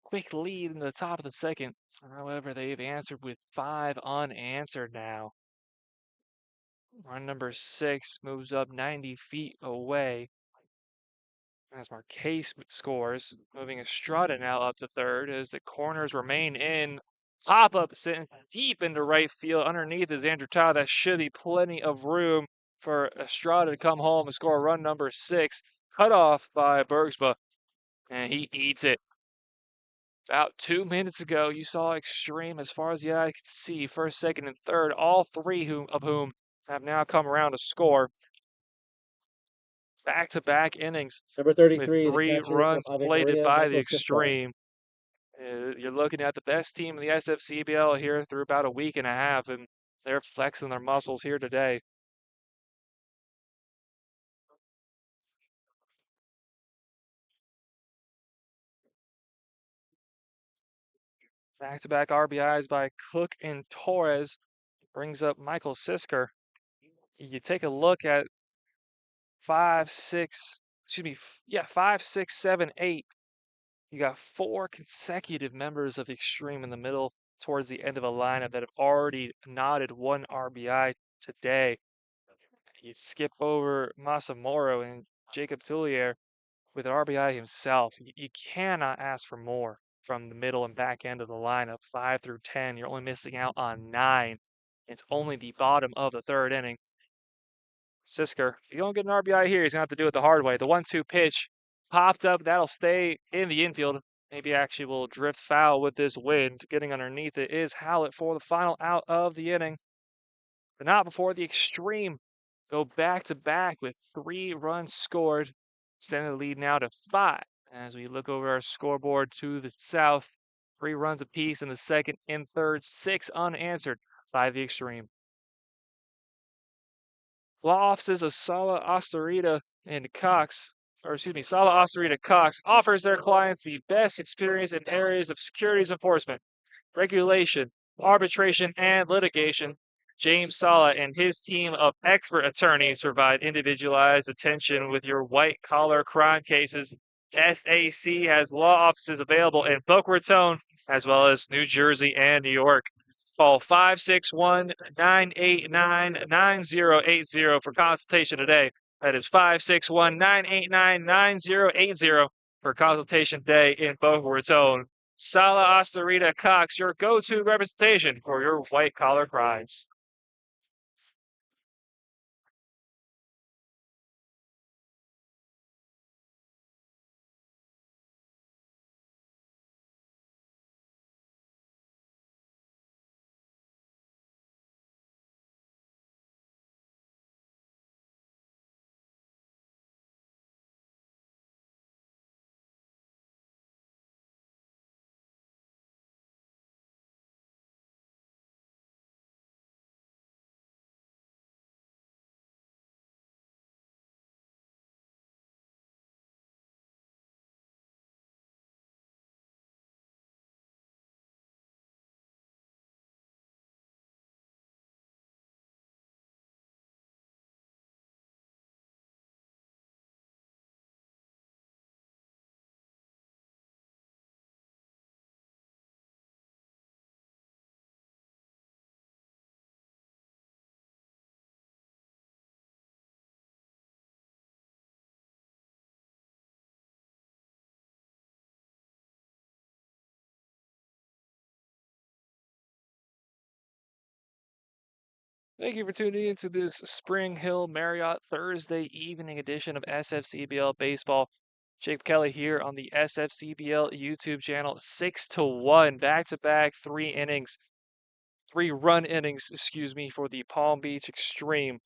quick lead in the top of the 2nd. However, they've answered with 5 unanswered now. Run number 6 moves up 90 feet away. As Marquez scores, moving Estrada now up to third as the corners remain in. Pop-up sitting deep into right field. Underneath is Andrew Todd. That should be plenty of room for Estrada to come home and score run number 6. Cut off by Bergsma, and he eats it. About 2 minutes ago, you saw Xtreme as far as the eye could see. First, second, and third, all 3 of whom have now come around to score. Back-to-back innings. Number 33, with 3 runs plated by the Michael Xtreme. You're looking at the best team in the SFCBL here through about a week and a half, and They're flexing their muscles here today. Back-to-back RBIs by Cook and Torres brings up Michael Sisker. You take a look at 5, 6, 7, 8. You got 4 consecutive members of the Xtreme in the middle towards the end of a lineup that have already knotted 1 RBI today. You skip over Masamoro and Jacob Tullier with an RBI himself. You cannot ask for more from the middle and back end of the lineup. 5 through 10, you're only missing out on 9. It's only the bottom of the 3rd inning. Sisker, if you don't get an RBI here, he's going to have to do it the hard way. The 1-2 pitch popped up. That'll stay in the infield. Maybe actually will drift foul with this wind. Getting underneath it is Howlett for the final out of the inning. But not before the Xtreme go back to back with 3 runs scored, extending the lead now to 5. As we look over our scoreboard to the south, 3 runs apiece in the 2nd and 3rd, 6 unanswered by the Xtreme. Law offices of Sala Osterita and Cox, Sala Osterita Cox offers their clients the best experience in areas of securities enforcement, regulation, arbitration, and litigation. James Sala and his team of expert attorneys provide individualized attention with your white-collar crime cases. SAC has law offices available in Boca Raton, as well as New Jersey and New York. Call 561-989-9080 for consultation today. That is 561-989-9080 for consultation today in Boca Raton. Sala Osterita Cox, your go-to representation for your white-collar crimes. Thank you for tuning in to this Spring Hill Marriott Thursday evening edition of SFCBL Baseball. Jake Kelly here on the SFCBL YouTube channel. 6-1, back-to-back 3-run innings, for the Palm Beach Xtreme.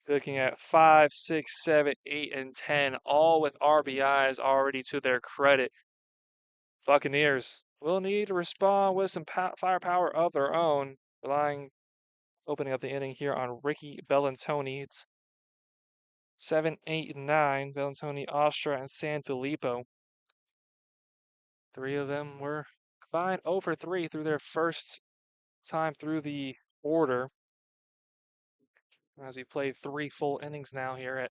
Looking at 5, 6, 7, 8, and 10, all with RBIs already to their credit. Buccaneers will need to respond with some firepower of their own, opening up the inning here on Ricky Bellantoni. It's 7, 8, and 9. Bellantoni, Ostra, and San Filippo. 3 of them were combined 0 for 3 through their first time through the order. As we play 3 full innings now here at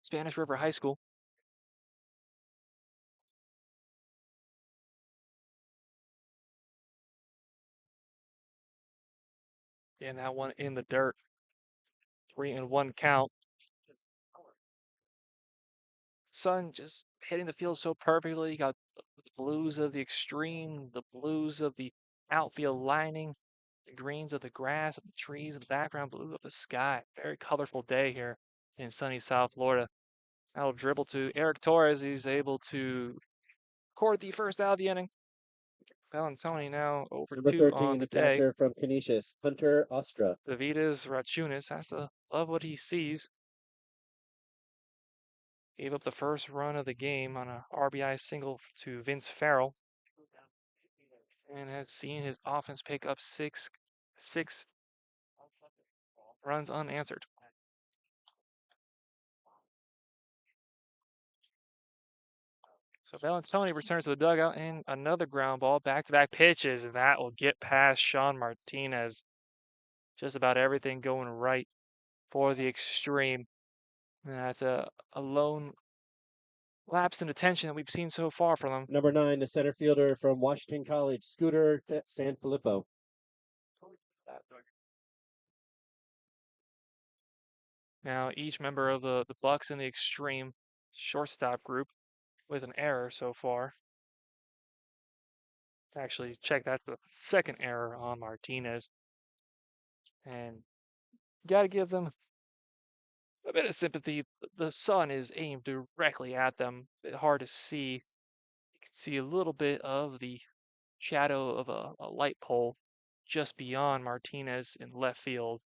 Spanish River High School. And that one in the dirt. 3-1 count. Sun just hitting the field so perfectly. You got the blues of the Xtreme, the blues of the outfield lining, the greens of the grass, of the trees, the background blue of the sky. Very colorful day here in sunny South Florida. That'll dribble to Eric Torres. He's able to record the first out of the inning. Valentoni now over Number 2 13, on the the day. catcher from Canisius, Hunter Ostra. Davidas Rachunas has to love what he sees. Gave up the first run of the game on a RBI single to Vince Farrell. And has seen his offense pick up six runs unanswered. So Valentoni returns to the dugout and another ground ball, back-to-back pitches, and that will get past Sean Martinez. Just about everything going right for the Xtreme. And that's a lone lapse in attention that we've seen so far from them. Number 9, the center fielder from Washington College, Scooter Sanfilippo. Now each member of the Bucks and the Xtreme shortstop group with an error so far. Actually, check that, the second error on Martinez. And got to give them a bit of sympathy. The sun is aimed directly at them. A bit hard to see. You can see a little bit of the shadow of a light pole just beyond Martinez in left field.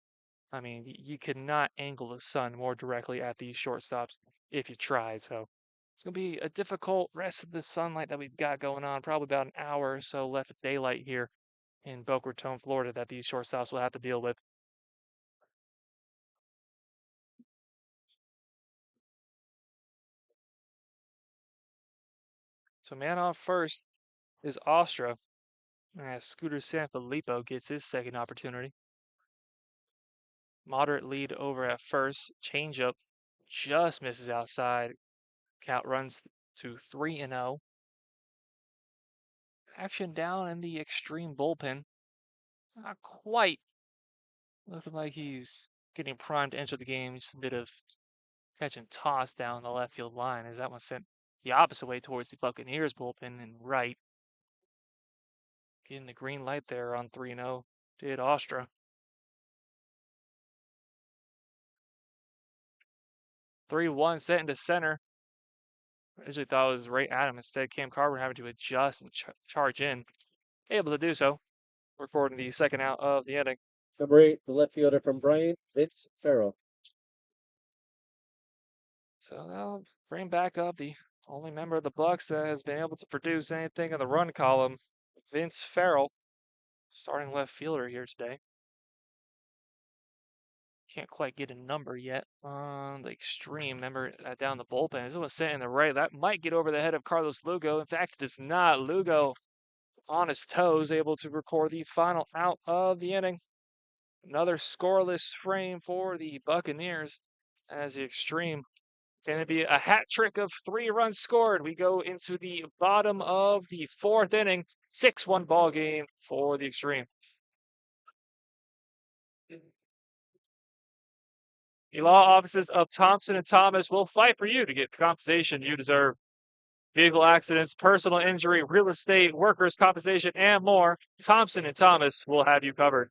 I mean, you could not angle the sun more directly at these shortstops if you tried. So it's going to be a difficult rest of the sunlight that we've got going on. Probably about an hour or so left of daylight here in Boca Raton, Florida, that these shortstops will have to deal with. So man off first is Astra, as Scooter Sanfilippo gets his second opportunity. Moderate lead over at first. Changeup just misses outside. Count runs to 3-0. Action down in the Xtreme bullpen. Not quite looking like he's getting primed to enter the game. Just a bit of catch and toss down the left field line as that one sent the opposite way towards the Buccaneers bullpen and right. Getting the green light there on 3-0 did Astra. 3-1 set into center. I originally thought it was right at him. Instead, Cam Carver having to adjust and charge in. Able to do so. Recording the second out of the inning. Number 8, the left fielder from Bryant, Vince Farrell. So they'll bring back up the only member of the Bucks that has been able to produce anything in the run column, Vince Farrell, starting left fielder here today. Can't quite get a number yet on the Xtreme. Remember down the bullpen. This one sent in the right. That might get over the head of Carlos Lugo. In fact, it does not. Lugo on his toes, able to record the final out of the inning. Another scoreless frame for the Buccaneers as the Xtreme. Going to be a hat trick of 3 runs scored. We go into the bottom of the 4th inning. 6-1 ball game for the Xtreme. The law offices of Thompson & Thomas will fight for you to get compensation you deserve. Vehicle accidents, personal injury, real estate, workers' compensation, and more. Thompson & Thomas will have you covered.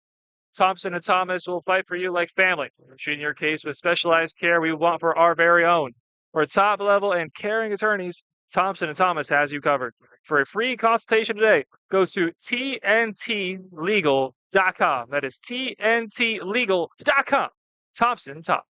Thompson & Thomas will fight for you like family, treating your case with specialized care we want for our very own. For top level and caring attorneys, Thompson & Thomas has you covered. For a free consultation today, go to tntlegal.com. That is tntlegal.com. Thompson & Thomas.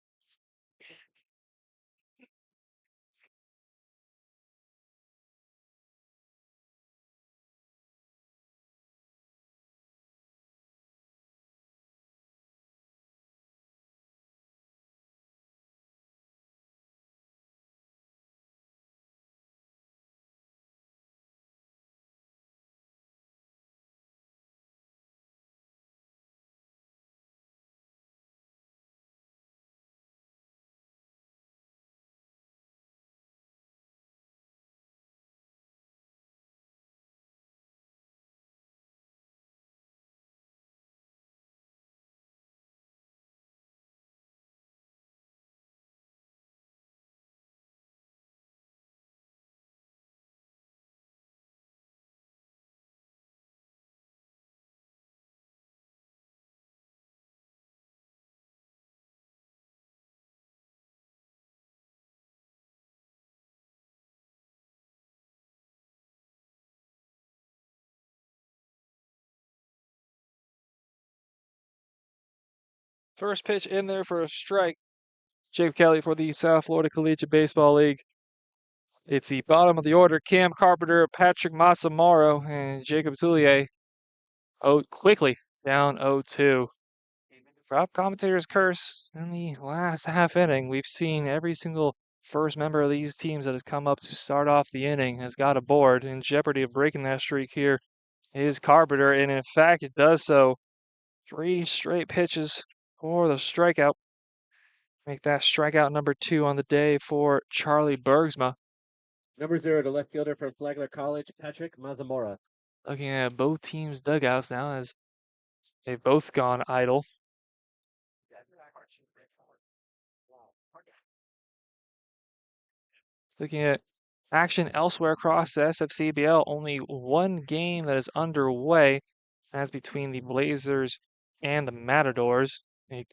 First pitch in there for a strike. Jacob Kelly for the South Florida Collegiate Baseball League. It's the bottom of the order. Cam Carpenter, Patrick Masamaro, and Jacob Tullier. Oh, quickly down 0-2. Drop commentator's curse in the last half inning. We've seen every single first member of these teams that has come up to start off the inning has got a board. In jeopardy of breaking that streak here is Carpenter, and in fact, it does so. 3 straight pitches for the strikeout. Make that strikeout number 2 on the day for Charlie Bergsma. Number 0 to left fielder from Flagler College, Patrick Mazamora. Looking at both teams' dugouts now as they've both gone idle. Looking at action elsewhere across the SFCBL, only one game that is underway. That's between the Blazers and the Matadors. A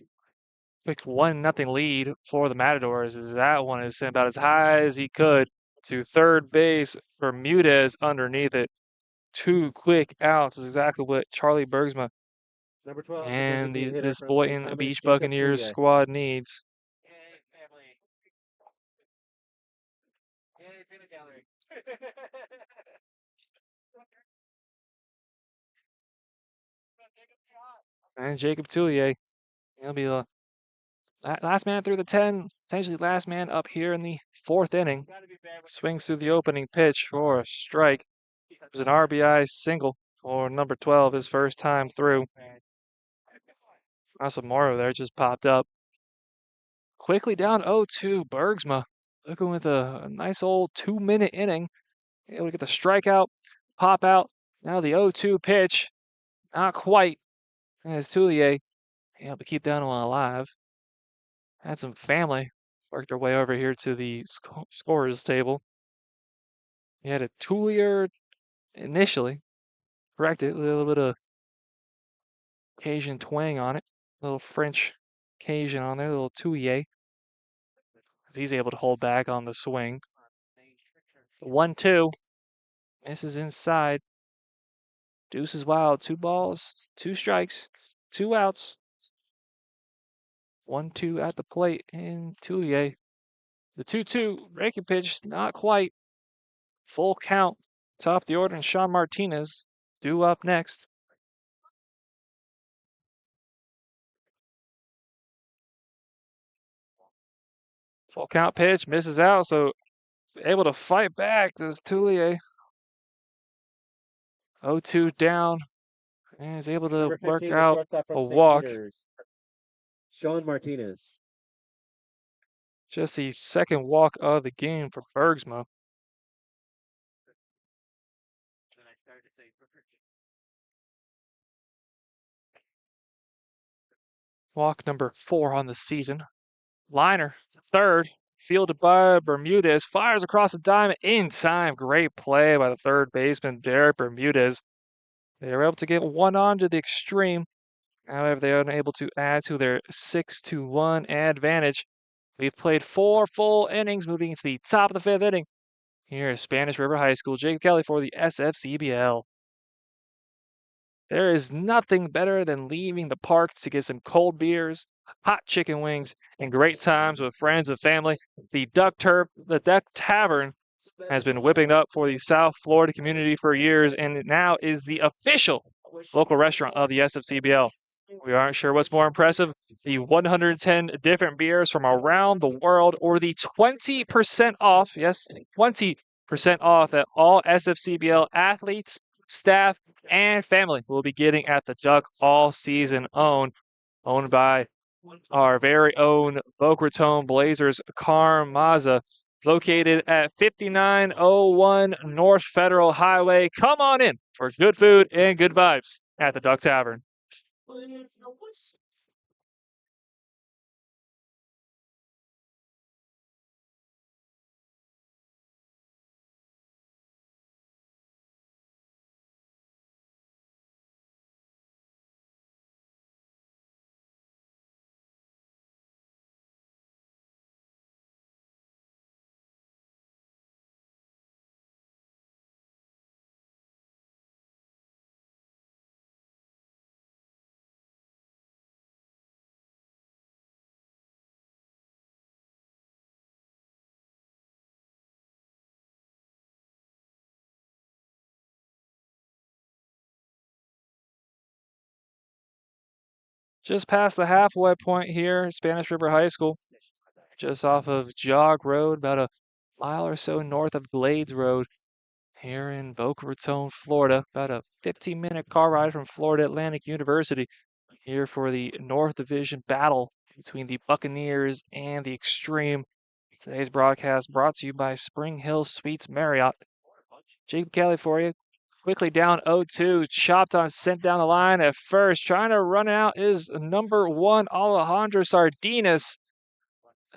quick 1-0 lead for the Matadors as that one is sent about as high as he could to third base. Bermudez underneath it. 2 quick outs is exactly what Charlie Bergsma Number 12, the and designated hitter this from St. Boynton Thomas, Beach Jacob Buccaneers Pouliot. squad needs. And Jacob Toulier, he'll be the last man through the 10, essentially last man up here in the 4th inning. Swings through the opening pitch for a strike. It was an RBI single for number 12, his first time through. Asamoro there just popped up. Quickly down 0-2, Bergsma looking with a nice old 2-minute inning. Able to get the strikeout, pop out. Now the 0-2 pitch, not quite. As Toulier able to keep that one alive. Had some family worked their way over here to the scorers table. He had a Toulier initially. Corrected, a little bit of Cajun twang on it. A little French Cajun on there, a little Toulier. He's able to hold back on the swing. 1-2. Misses inside. Deuce is wild. 2 balls, 2 strikes, 2 outs. 1-2 at the plate in Toulier. The 2-2 breaking pitch, not quite. Full count. Top of the order, and Sean Martinez due up next. Full count pitch, misses out, so able to fight back this Toulier. 0-2 down, and is able to Number 15, work the out shortstop from a St. walk. Peter's, Sean Martinez. Just the second walk of the game for Bergsma. Walk number 4 on the season. Liner, third, fielded by Bermudez, fires across the diamond in time. Great play by the third baseman, Derek Bermudez. They were able to get one on to the Xtreme. However, they are unable to add to their 6-1 advantage. We've played 4 full innings, moving into the top of the 5th inning. Here is Spanish River High School. Jacob Kelly for the SFCBL. There is nothing better than leaving the park to get some cold beers, hot chicken wings, and great times with friends and family. The Duck Tavern has been whipping up for the South Florida community for years, and it now is the official local restaurant of the SFCBL. We aren't sure what's more impressive, the 110 different beers from around the world, or the 20% off, yes, 20% off that all SFCBL athletes, staff, and family will be getting at the Duck all season owned by our very own Boca Raton Blazers Carm Mazza, located at 5901 North Federal Highway. Come on in for good food and good vibes at the Duck Tavern. Just past the halfway point here, Spanish River High School, just off of Jog Road, about a mile or so north of Glades Road here in Boca Raton, Florida. About a 15-minute car ride from Florida Atlantic University here for the North Division battle between the Buccaneers and the Xtreme. Today's broadcast brought to you by Spring Hill Suites Marriott. Jake Kelly for you. Quickly down 0-2, chopped on, sent down the line at first. Trying to run out is number 1, Alejandro Sardinas,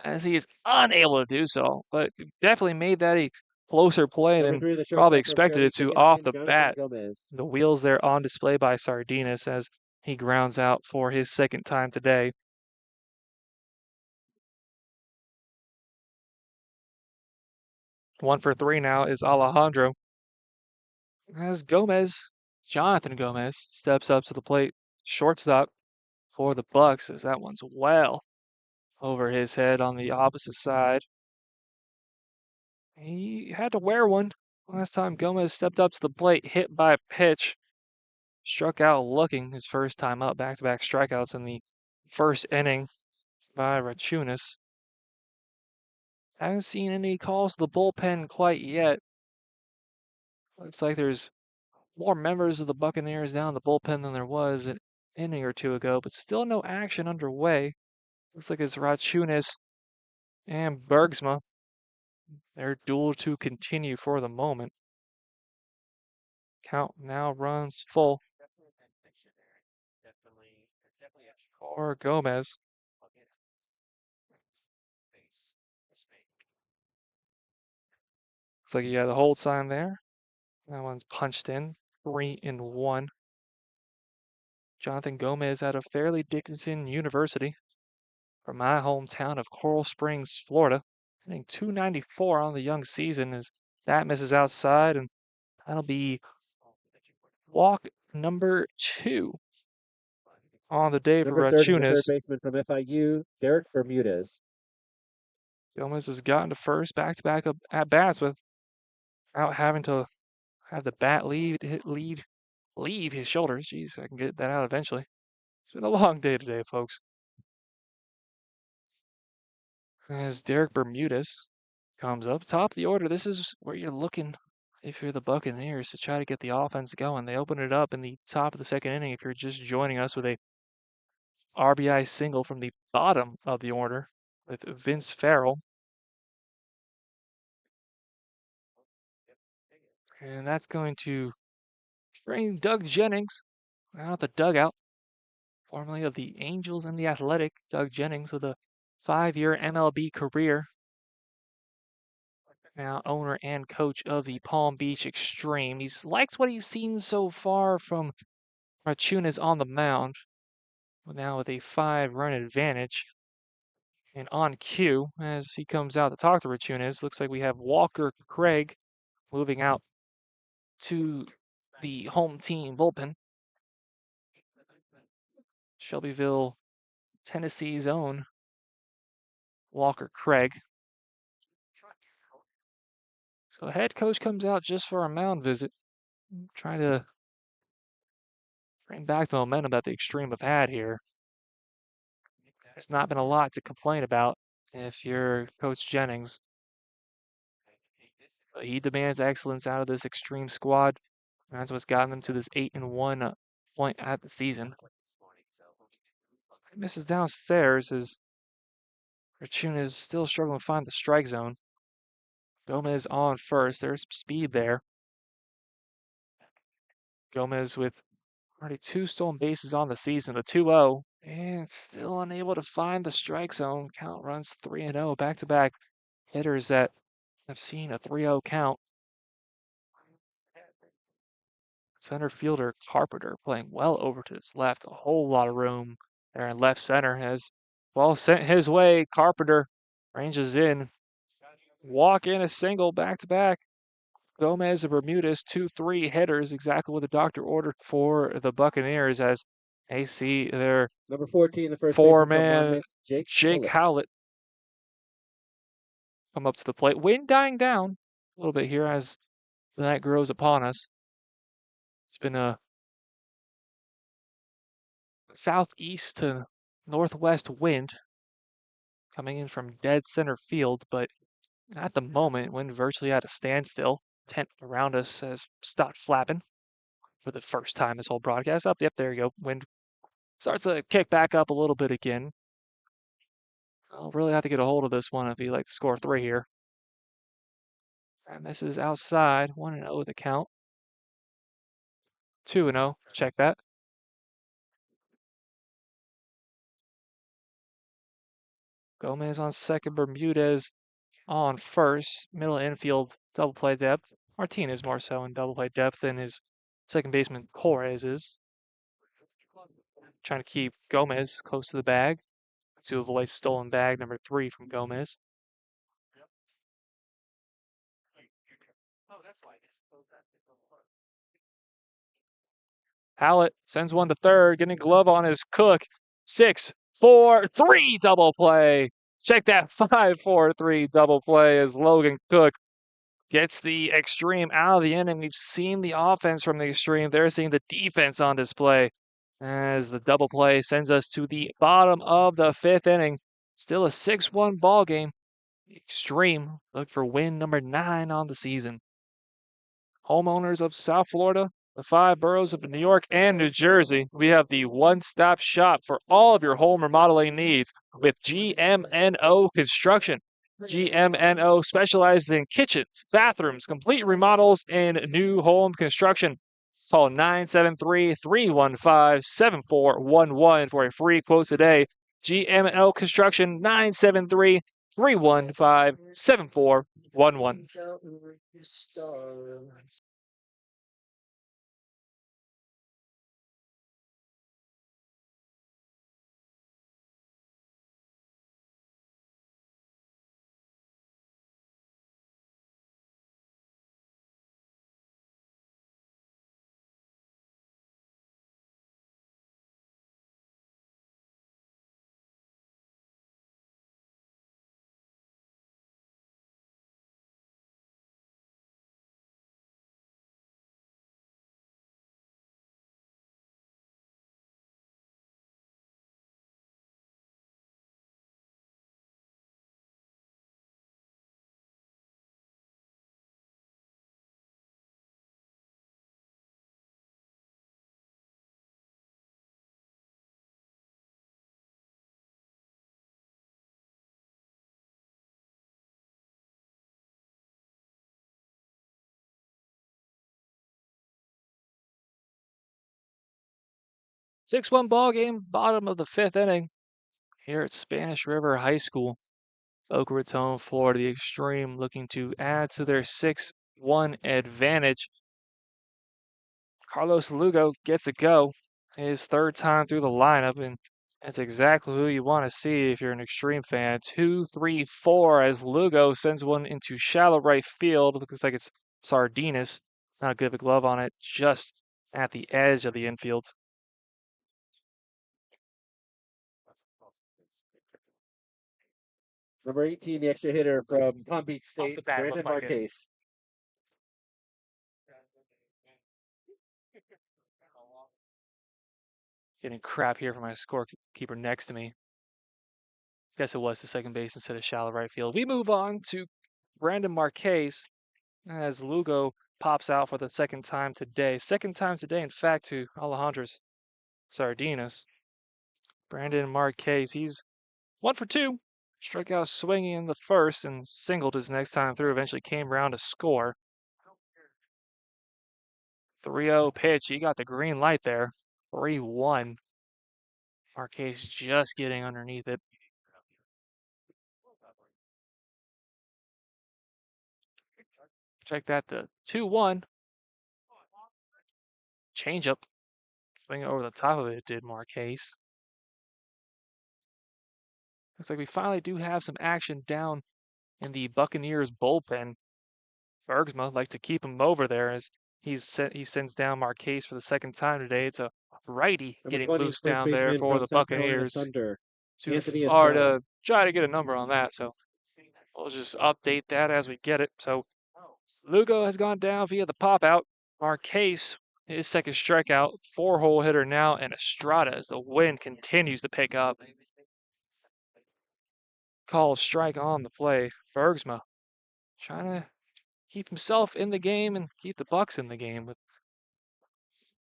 as he is unable to do so. But definitely made that a closer play Number than 3, the probably shortstop for expected Fairleigh it to off Dickinson, the Jonathan bat. Gomez. The wheels there on display by Sardinas as he grounds out for his second time today. One for 3 now is Alejandro. As Jonathan Gomez, steps up to the plate. Shortstop for the Bucks, as that one's well over his head on the opposite side. He had to wear one last time Gomez stepped up to the plate, hit by a pitch. Struck out looking his first time up, back-to-back strikeouts in the first inning by Rachunas. Haven't seen any calls to the bullpen quite yet. Looks like there's more members of the Buccaneers down in the bullpen than there was an inning or two ago, but still no action underway. Looks like it's Rachunas and Bergsma. Their duel to continue for the moment. Count now runs full for Gomez. Looks like he had the hold sign there. That one's punched in. 3-1. Jonathan Gomez out of Fairleigh Dickinson University from my hometown of Coral Springs, Florida. Hitting .294 on the young season as that misses outside, and that'll be walk number 2 on the day for Number 30, the third Rachunas. baseman from FIU, Derek Bermudez. Gomez has gotten to first back-to-back at bats without having to have the bat leave his shoulders. Jeez, I can get that out eventually. It's been a long day today, folks. As Derek Bermudez comes up top of the order, this is where you're looking if you're the Buccaneers to try to get the offense going. They open it up in the top of the second inning if you're just joining us with a RBI single from the bottom of the order with Vince Farrell. And that's going to bring Doug Jennings out of the dugout, formerly of the Angels and the Athletic. Doug Jennings with a 5-year MLB career. Now owner and coach of the Palm Beach Xtreme. He's liked what he's seen so far from Rachunas on the mound. Now with a 5-run advantage. And on cue, as he comes out to talk to Rachunas, looks like we have Walker Craig moving out to the home team bullpen. Shelbyville, Tennessee's own Walker Craig. So the head coach comes out just for a mound visit, trying to bring back the momentum that the Xtreme have had here. There's not been a lot to complain about if you're Coach Jennings. But he demands excellence out of this Xtreme squad. That's what's gotten them to this 8-1 point at the season. He misses downstairs as Rachunas is still struggling to find the strike zone. Gomez on first. There's speed there. Gomez with already 2 stolen bases on the season, the 2-0, and still unable to find the strike zone. Count runs 3-0. Back-to-back hitters that have seen a 3-0 count. Center fielder Carpenter playing well over to his left. A whole lot of room there in left center. Has ball sent his way. Carpenter ranges in. Walk in a single back-to-back. Gomez and Bermudez, 2-3 hitters, exactly what the doctor ordered for the Buccaneers as they see their Number 14, the first 4-man baseman Jake Howlett come up to the plate. Wind dying down a little bit here as the night grows upon us. It's been a southeast to northwest wind coming in from dead center field, but at the moment, wind virtually at a standstill. Tent around us has stopped flapping for the first time this whole broadcast. Up, yep, there you go. Wind starts to kick back up a little bit again. I'll really have to get a hold of this one if you'd like to score 3 here. And this is outside, 1-0 the count. 2-0, check that. Gomez on second, Bermudez on first. Middle infield, double play depth. Martinez more so in double play depth than his second baseman Torres is. Trying to keep Gomez close to the bag to avoid stolen bag number 3 from Gomez. Hallett sends one to third, getting glove on his Cook. 6, 4, 3 double play. Check that 5-4-3 double play as Logan Cook gets the Xtreme out of the inning. We've seen the offense from the Xtreme. They're seeing the defense on display as the double play sends us to the bottom of the 5th inning. Still a 6-1 ball game. Xtreme look for win number 9 on the season. Homeowners of South Florida, the 5 boroughs of New York and New Jersey, we have the one-stop shop for all of your home remodeling needs with GMNO Construction. GMNO specializes in kitchens, bathrooms, complete remodels, and new home construction. Call 973-315-7411 for a free quote today. GMNO Construction, 973-315-7411. 6-1 ball game, bottom of the 5th inning here at Spanish River High School. Boca Raton, Florida, the Xtreme looking to add to their 6-1 advantage. Carlos Lugo gets a go, his 3rd time through the lineup, and that's exactly who you want to see if you're an Xtreme fan. 2-3-4 as Lugo sends one into shallow right field. Looks like it's Sardinas. Not good of a glove on it, just at the edge of the infield. Number 18, the extra hitter from Palm Beach State, Brandon Marquez. Getting crap here from my scorekeeper next to me. Guess it was the second base instead of shallow right field. We move on to Brandon Marquez as Lugo pops out for the 2nd time today. 2nd time today, in fact, to Alejandro's Sardinas. Brandon Marquez, he's 1 for 2. Struck out swinging in the 1st and singled his next time through. Eventually came around to score. 3-0 pitch. He got the green light there. 3-1. Marquez just getting underneath it. Check that, the 2-1. Changeup. Swing over the top of it, did Marquez. Looks like we finally do have some action down in the Buccaneers bullpen. Bergsma like to keep him over there as he sends down Marquez for the 2nd time today. It's a righty getting loose down there for the Buccaneers. Too far to try to get a number on that, so we'll just update that as we get it. So Lugo has gone down via the pop out. Marquez His second strikeout, 4-hole hitter now, and Estrada as the wind continues to pick up. Calls strike on the play. Bergsma trying to keep himself in the game and keep the Bucks in the game with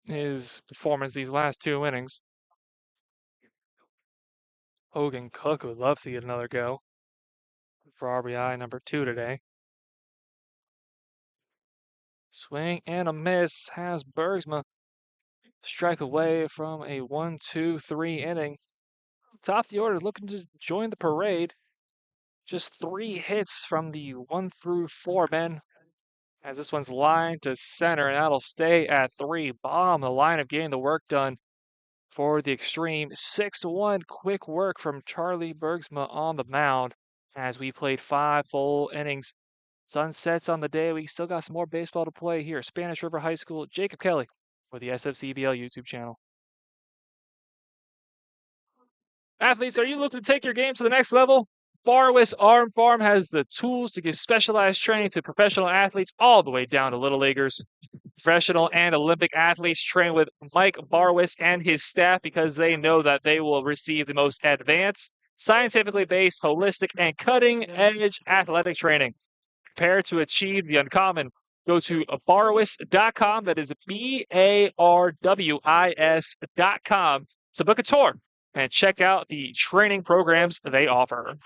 his performance these last 2 innings. Hogan Cook would love to get another go for RBI number 2 today. Swing and a miss has Bergsma strike away from a 1-2-3 inning. Top of the order looking to join the parade. Just 3 hits from the 1 through 4 men. As this one's lined to center, and that'll stay at 3. Bomb the line of getting the work done for the Xtreme. 6-1 quick work from Charlie Bergsma on the mound as we played 5 full innings. Sun sets on the day. We still got some more baseball to play here. Spanish River High School, Jacob Kelly for the SFCBL YouTube channel. Athletes, are you looking to take your game to the next level? Barwis Arm Farm has the tools to give specialized training to professional athletes all the way down to little leaguers. Professional and Olympic athletes train with Mike Barwis and his staff because they know that they will receive the most advanced, scientifically based, holistic, and cutting-edge athletic training. Prepare to achieve the uncommon. Go to barwis.com, that is BARWIS.com, to book a tour and check out the training programs they offer.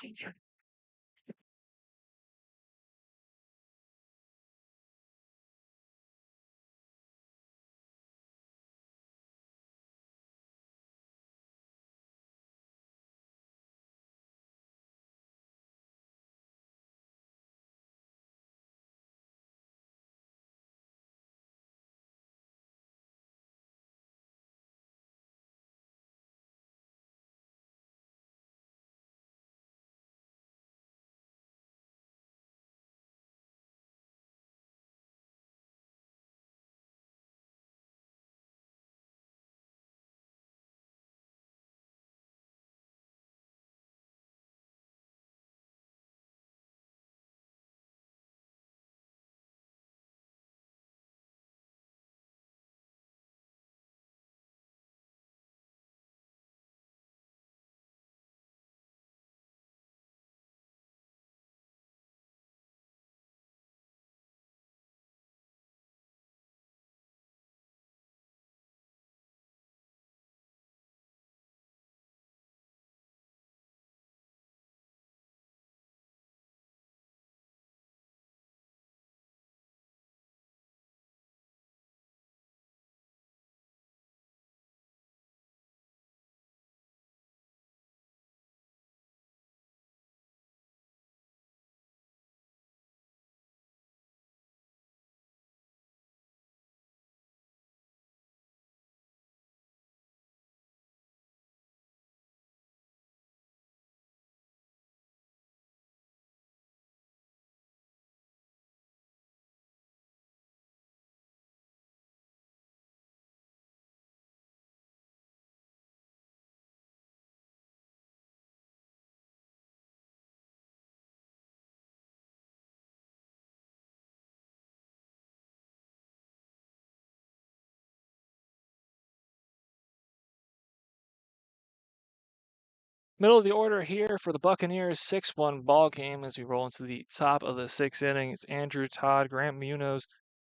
Middle of the order here for the Buccaneers, 6-1 ball game as we roll into the top of the 6th inning. It's Andrew Todd, Grant Munoz,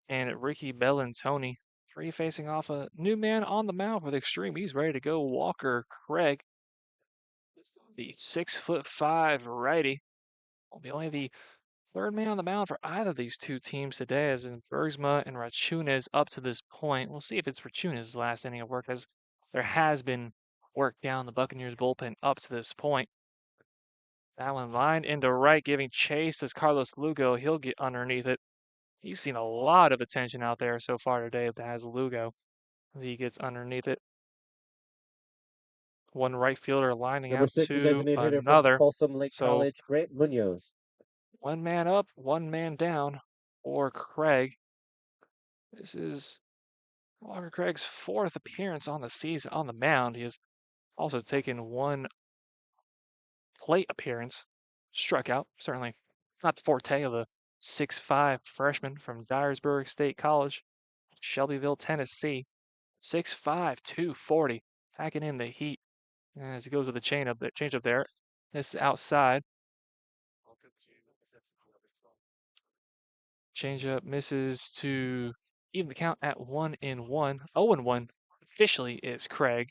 and Ricky Bellantoni. 3 facing off a new man on the mound for the Xtreme. He's ready to go. Walker Craig, the 6'5" righty. Will be only the 3rd man on the mound for either of these 2 teams today has been Bergsma and Rachunas up to this point. We'll see if it's Rachunas' last inning of work, as there has been work down the Buccaneers bullpen up to this point. That one lined into right, giving chase as Carlos Lugo. He'll get underneath it. He's seen a lot of attention out there so far today that has Lugo as he gets underneath it. One right fielder lining Number out 6, the to designated hitter from another. Folsom Lake So College, Grant Munoz. 1 man up, 1 man down for Craig. This is Walker Craig's 4th appearance on the season on the mound. He has also taken 1 plate appearance, struck out. Certainly not the forte of the 6'5" freshman from Dyersburg State College. Shelbyville, Tennessee. 6'5", 240. Packing in the heat as he goes with the change up there. This outside. Changeup misses to even the count at 1-1. 0-1 officially is Craig.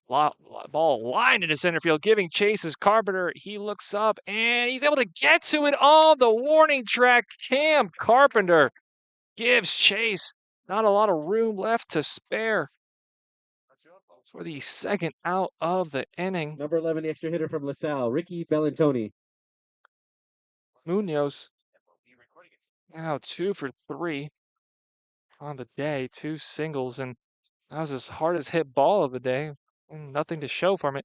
Ball lined into center field, giving chase is Carpenter. He looks up and he's able to get to it on the warning track. Cam Carpenter gives chase. Not a lot of room left to spare for the second out of the inning. Number 11, the extra hitter from LaSalle, Ricky Bellantoni. Munoz now 2 for 3 on the day, 2 singles, and that was his hardest hit ball of the day. And nothing to show from it.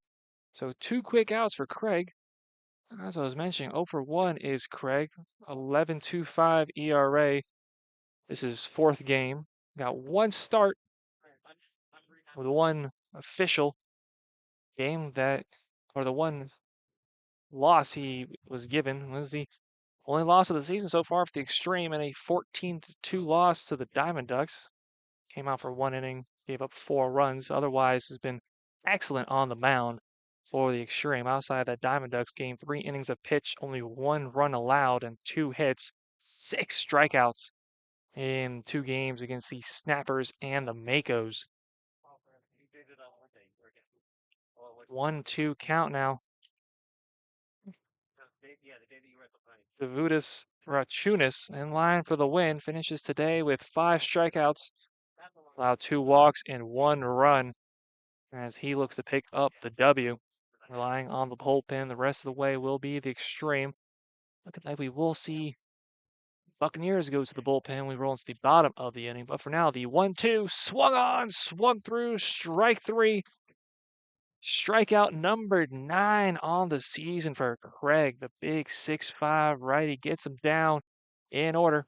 So 2 quick outs for Craig. As I was mentioning, 0 for 1 is Craig. 11.25 ERA. This is 4th game. Got 1 start with 1 official game or the 1 loss he was given. Was the only loss of the season so far for the Xtreme, and a 14-2 loss to the Diamond Ducks. Came out for 1 inning, gave up 4 runs. Otherwise, has been excellent on the mound for the Xtreme. Outside that Diamond Ducks game, 3 innings of pitch, only 1 run allowed and 2 hits, 6 strikeouts in 2 games against the Snappers and the Makos. 1-2 count now. Davutis Rachunas in line for the win, finishes today with 5 strikeouts, allowed 2 walks and 1 run as he looks to pick up the W. Relying on the bullpen the rest of the way will be the Xtreme. Looking like we will see Buccaneers go to the bullpen. We roll into the bottom of the inning. But for now, the 1-2 swung on, swung through, strike 3. Strikeout number 9 on the season for Craig. The big 6'5" righty gets him down in order.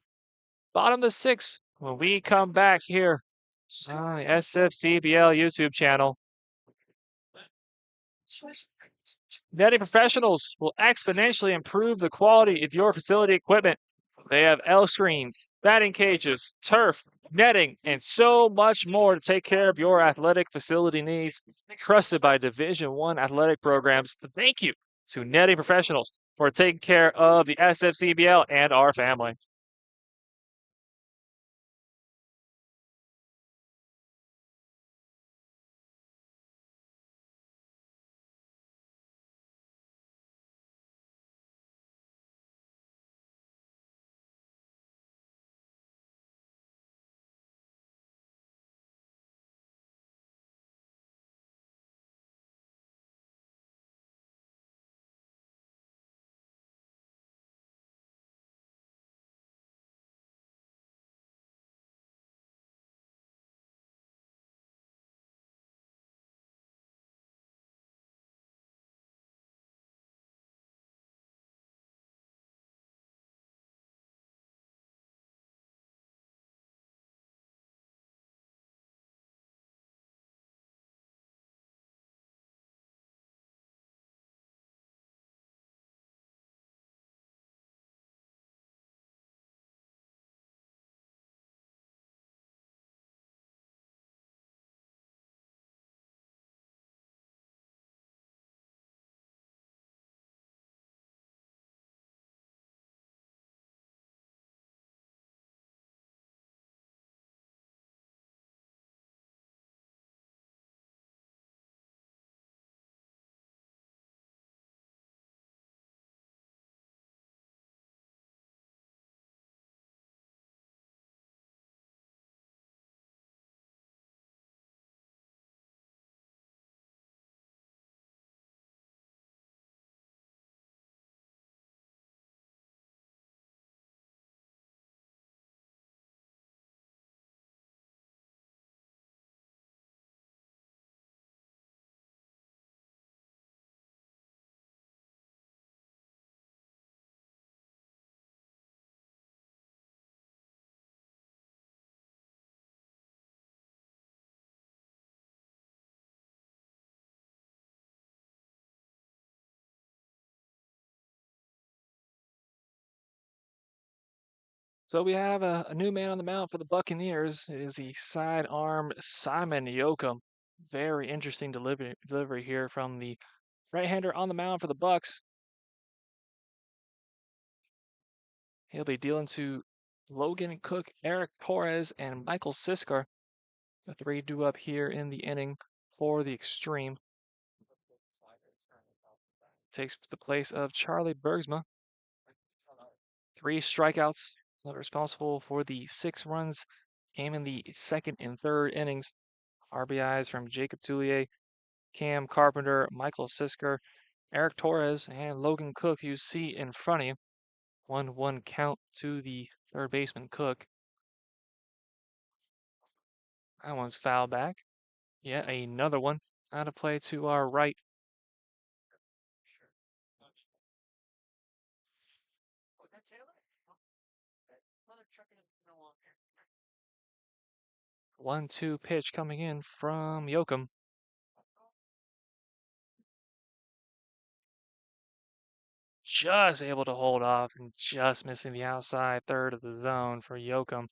Bottom of the 6th when we come back here on the SFCBL YouTube channel. Netting professionals will exponentially improve the quality of your facility equipment. They have L screens, batting cages, turf, netting, and so much more to take care of your athletic facility needs. Trusted by Division I athletic programs. Thank you to Netting Professionals for taking care of the SFCBL and our family. So we have a new man on the mound for the Buccaneers. It is the sidearm Simon Yoakum. Very interesting delivery here from the right-hander on the mound for the Bucks. He'll be dealing to Logan Cook, Eric Torres, and Michael Siskar. The three due up here in the inning for the Xtreme. Takes the place of Charlie Bergsma. 3 strikeouts. Responsible for the 6 runs. Came in the second and third innings. RBIs from Jacob Toulier, Cam Carpenter, Michael Sisker, Eric Torres, and Logan Cook, you see in front of you. 1-1 count to the third baseman Cook. That one's foul back. Yet another one out of play to our right. One-two pitch coming in from Yoakum. Just able to hold off and just missing the outside third of the zone for Yoakum.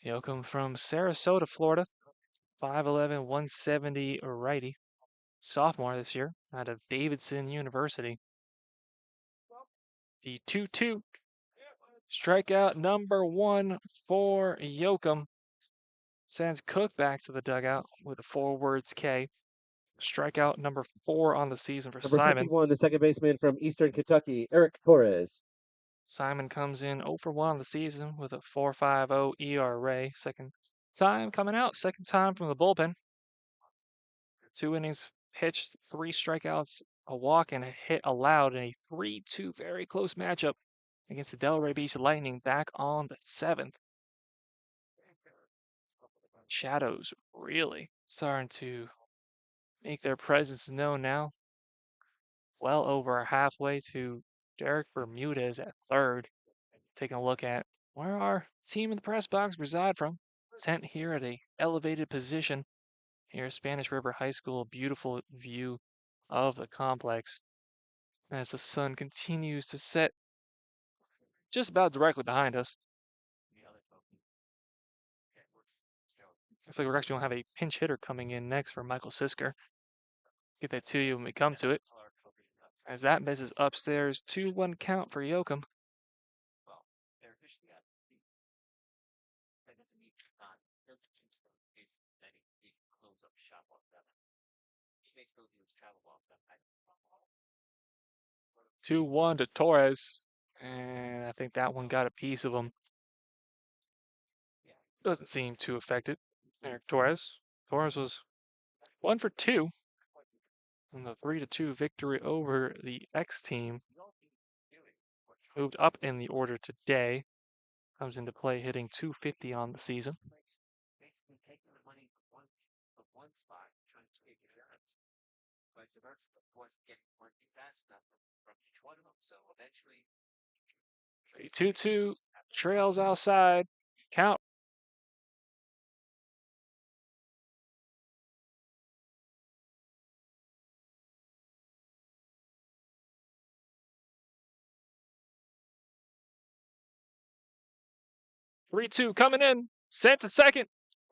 Yoakum from Sarasota, Florida. 5'11", 170 righty. Sophomore this year out of Davidson University. The 2-2. Strikeout number 1 for Yoakum. Sends Cook back to the dugout with a forwards K. Strikeout number 4 on the season for Number Simon. 51, the second baseman from Eastern Kentucky, Eric Torres. Simon comes in 0 for 1 on the season with a 4.50 ERA. Second time coming out, second time from the bullpen. 2 innings pitched, 3 strikeouts, a walk, and a hit allowed in a 3-2 very close matchup against the Delray Beach Lightning back on the 7th. Shadows really starting to make their presence known now. Well over halfway to Derek Bermudez at third. Taking a look at where our team in the press box reside from. Tent here at a elevated position here at Spanish River High School. Beautiful view of the complex as the sun continues to set just about directly behind us. Looks like we're actually going to have a pinch hitter coming in next for Michael Sisker. Get that to you when we come to it. As that misses upstairs, 2-1 count for Yoakum. Two one to Torres, and I think that one got a piece of him. Doesn't seem too affected. Eric Torres. Torres was 1 for 2 in the 3-2 victory over the X team. Moved up in the order today. Comes into play hitting .250 on the season. A 2-2 trails outside. Count. Three-two coming in. Sent to second.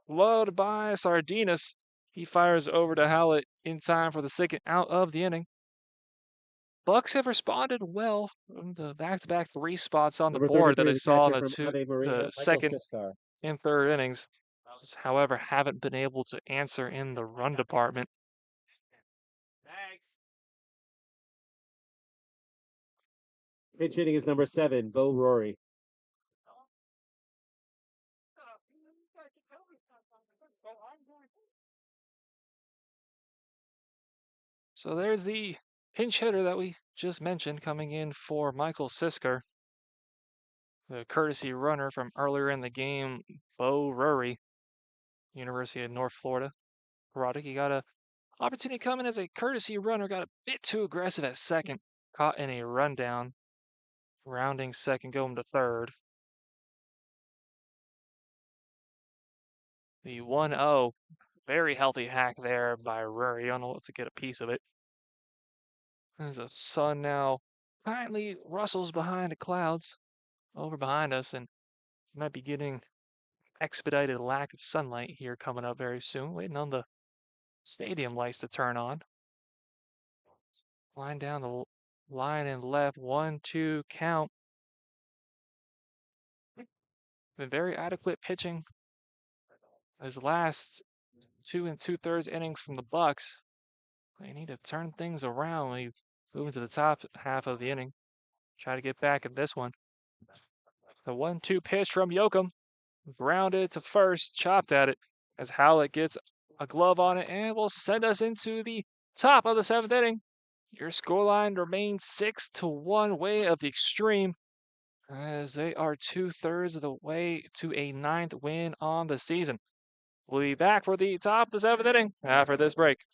Loaded by Sardinas. He fires over to Howlett in time for the second out of the inning. Bucks have responded well from the back-to-back 3 spots on the Number board that 33, I the saw in catcher from Ave Marina, the Michael second Siskar. and third innings. However, haven't been able to answer in the run department. Pinch hitting is number 7, Bo Rory. So there's the pinch hitter that we just mentioned coming in for Michael Sisker. The courtesy runner from earlier in the game, Bo Rory, University of North Florida. Roddick, he got a opportunity coming as a courtesy runner, got a bit too aggressive at second, caught in a rundown, rounding second, going to third. The 1-0, very healthy hack there by Rory, unable to get a piece of it. As the sun now kindly rustles behind the clouds, over behind us, and might be getting expedited lack of sunlight here coming up very soon. Waiting on the stadium lights to turn on. Line down the line and left. 1-2 count. Been very adequate pitching. His last 2 2/3 innings from the Bucks. They need to turn things around when you move into the top half of the inning. Try to get back at this one. The 1-2 pitch from Yoakum. Grounded to first, chopped at it as Howlett gets a glove on it and will send us into the top of the 7th inning. Your scoreline remains 6-1 way of the Xtreme as they are 2/3 of the way to a 9th win on the season. We'll be back for the top of the 7th inning after this break.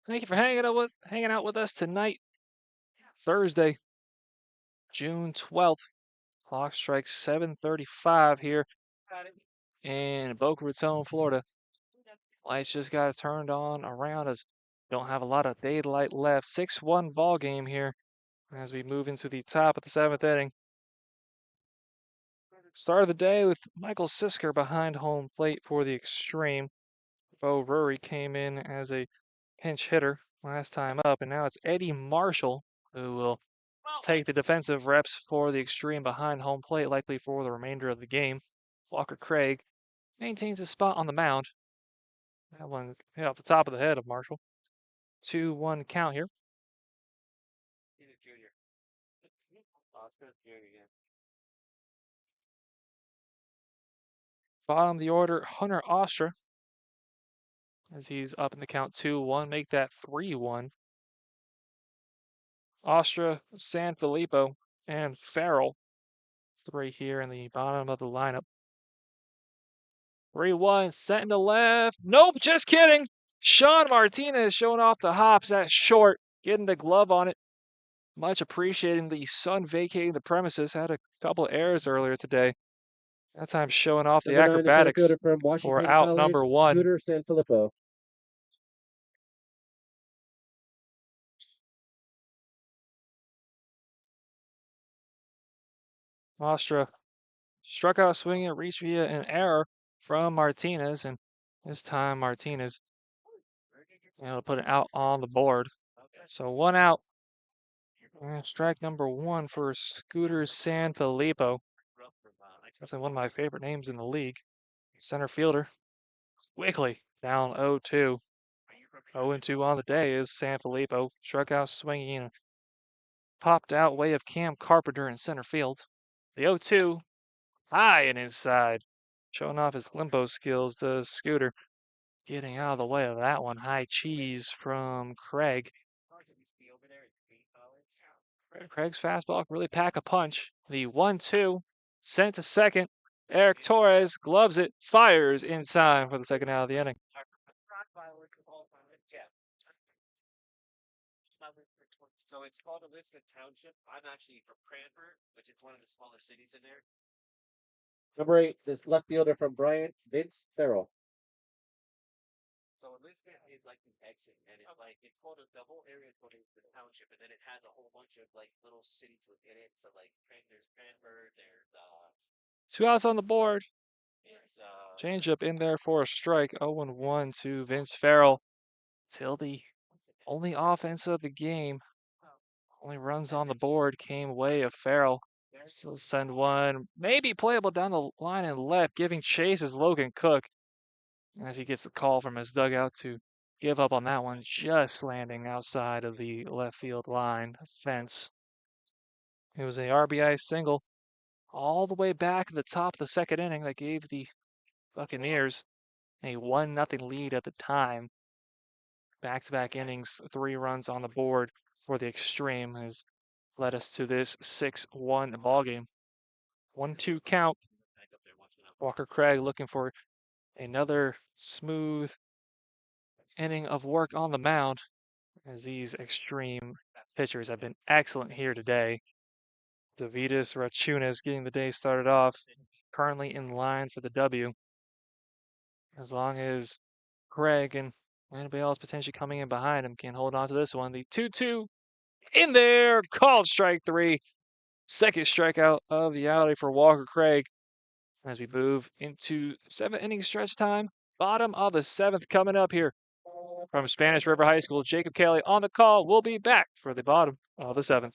Thank you for hanging out with us tonight, Thursday, June 12th. Clock strikes 7:35 here in Boca Raton, Florida. Lights just got turned on around us. Don't have a lot of daylight left. 6-1 ball game here as we move into the top of the 7th inning. Start of the day with Michael Sisker behind home plate for the Xtreme. Bo Rury came in as a pinch hitter last time up, and now it's Eddie Marshall who will take the defensive reps for the Xtreme behind home plate, likely for the remainder of the game. Walker Craig maintains his spot on the mound. That one's hit off the top of the head of Marshall. 2-1 count here. Bottom of the order, Hunter Ostra, as he's up in the count 2-1. Make that 3-1. Ostra, Sanfilippo, and Farrell. 3 here in the bottom of the lineup. 3-1, sent to left. Nope, just kidding. Sean Martinez showing off the hops at short, getting the glove on it. Much appreciating the sun vacating the premises. Had a couple of errors earlier today. That time showing off the Number 9, acrobatics the from for Washington out College, number 1. Scooter Sanfilippo. Ostra struck out swinging, reached via an error from Martinez, and this time Martinez put it out on the board. So 1 out. And strike number 1 for Scooter Sanfilippo. Definitely one of my favorite names in the league. Center fielder. Quickly down 0-2. 0-2 on the day is Sanfilippo. Struck out swinging and popped out way of Cam Carpenter in center field. The 0-2 high and inside. Showing off his limbo skills to Scooter. Getting out of the way of that one. High cheese from Craig. Craig's fastball can really pack a punch. The 1-2 sent to second. Eric Torres gloves it, fires inside for the second out of the inning. So it's called Elizabeth Township. I'm actually from Cranford, which is one of the smaller cities in there. Number 8, this left fielder from Bryant, Vince Farrell. So Elizabeth is like the exit, and it's like it's called a double area code the township, and then it has a whole bunch of like little cities within it. So like there's Cranford, there's 2 outs on the board. there's Changeup in there for a strike. 0-1 to Vince Farrell. Till the only offense of the game. Only runs on the board came way of Farrell. So send one, maybe playable down the line and left, giving chase is Logan Cook as he gets the call from his dugout to give up on that one, just landing outside of the left field line fence. It was a RBI single all the way back at the top of the second inning that gave the Buccaneers a 1-0 lead at the time. Back-to-back innings, 3 runs on the board for the Xtreme has led us to this 6-1 ballgame. 1-2 count. Walker Craig looking for another smooth inning of work on the mound as these Xtreme pitchers have been excellent here today. Davidas Rachunas getting the day started off, currently in line for the W. As long as Craig and anybody else potentially coming in behind him can hold on to this one. The 2-2 in there, called strike 3. Second strikeout of the outing for Walker Craig as we move into 7-inning stretch time. Bottom of the 7th coming up here. From Spanish River High School, Jacob Kelly on the call. We'll be back for the bottom of the 7th.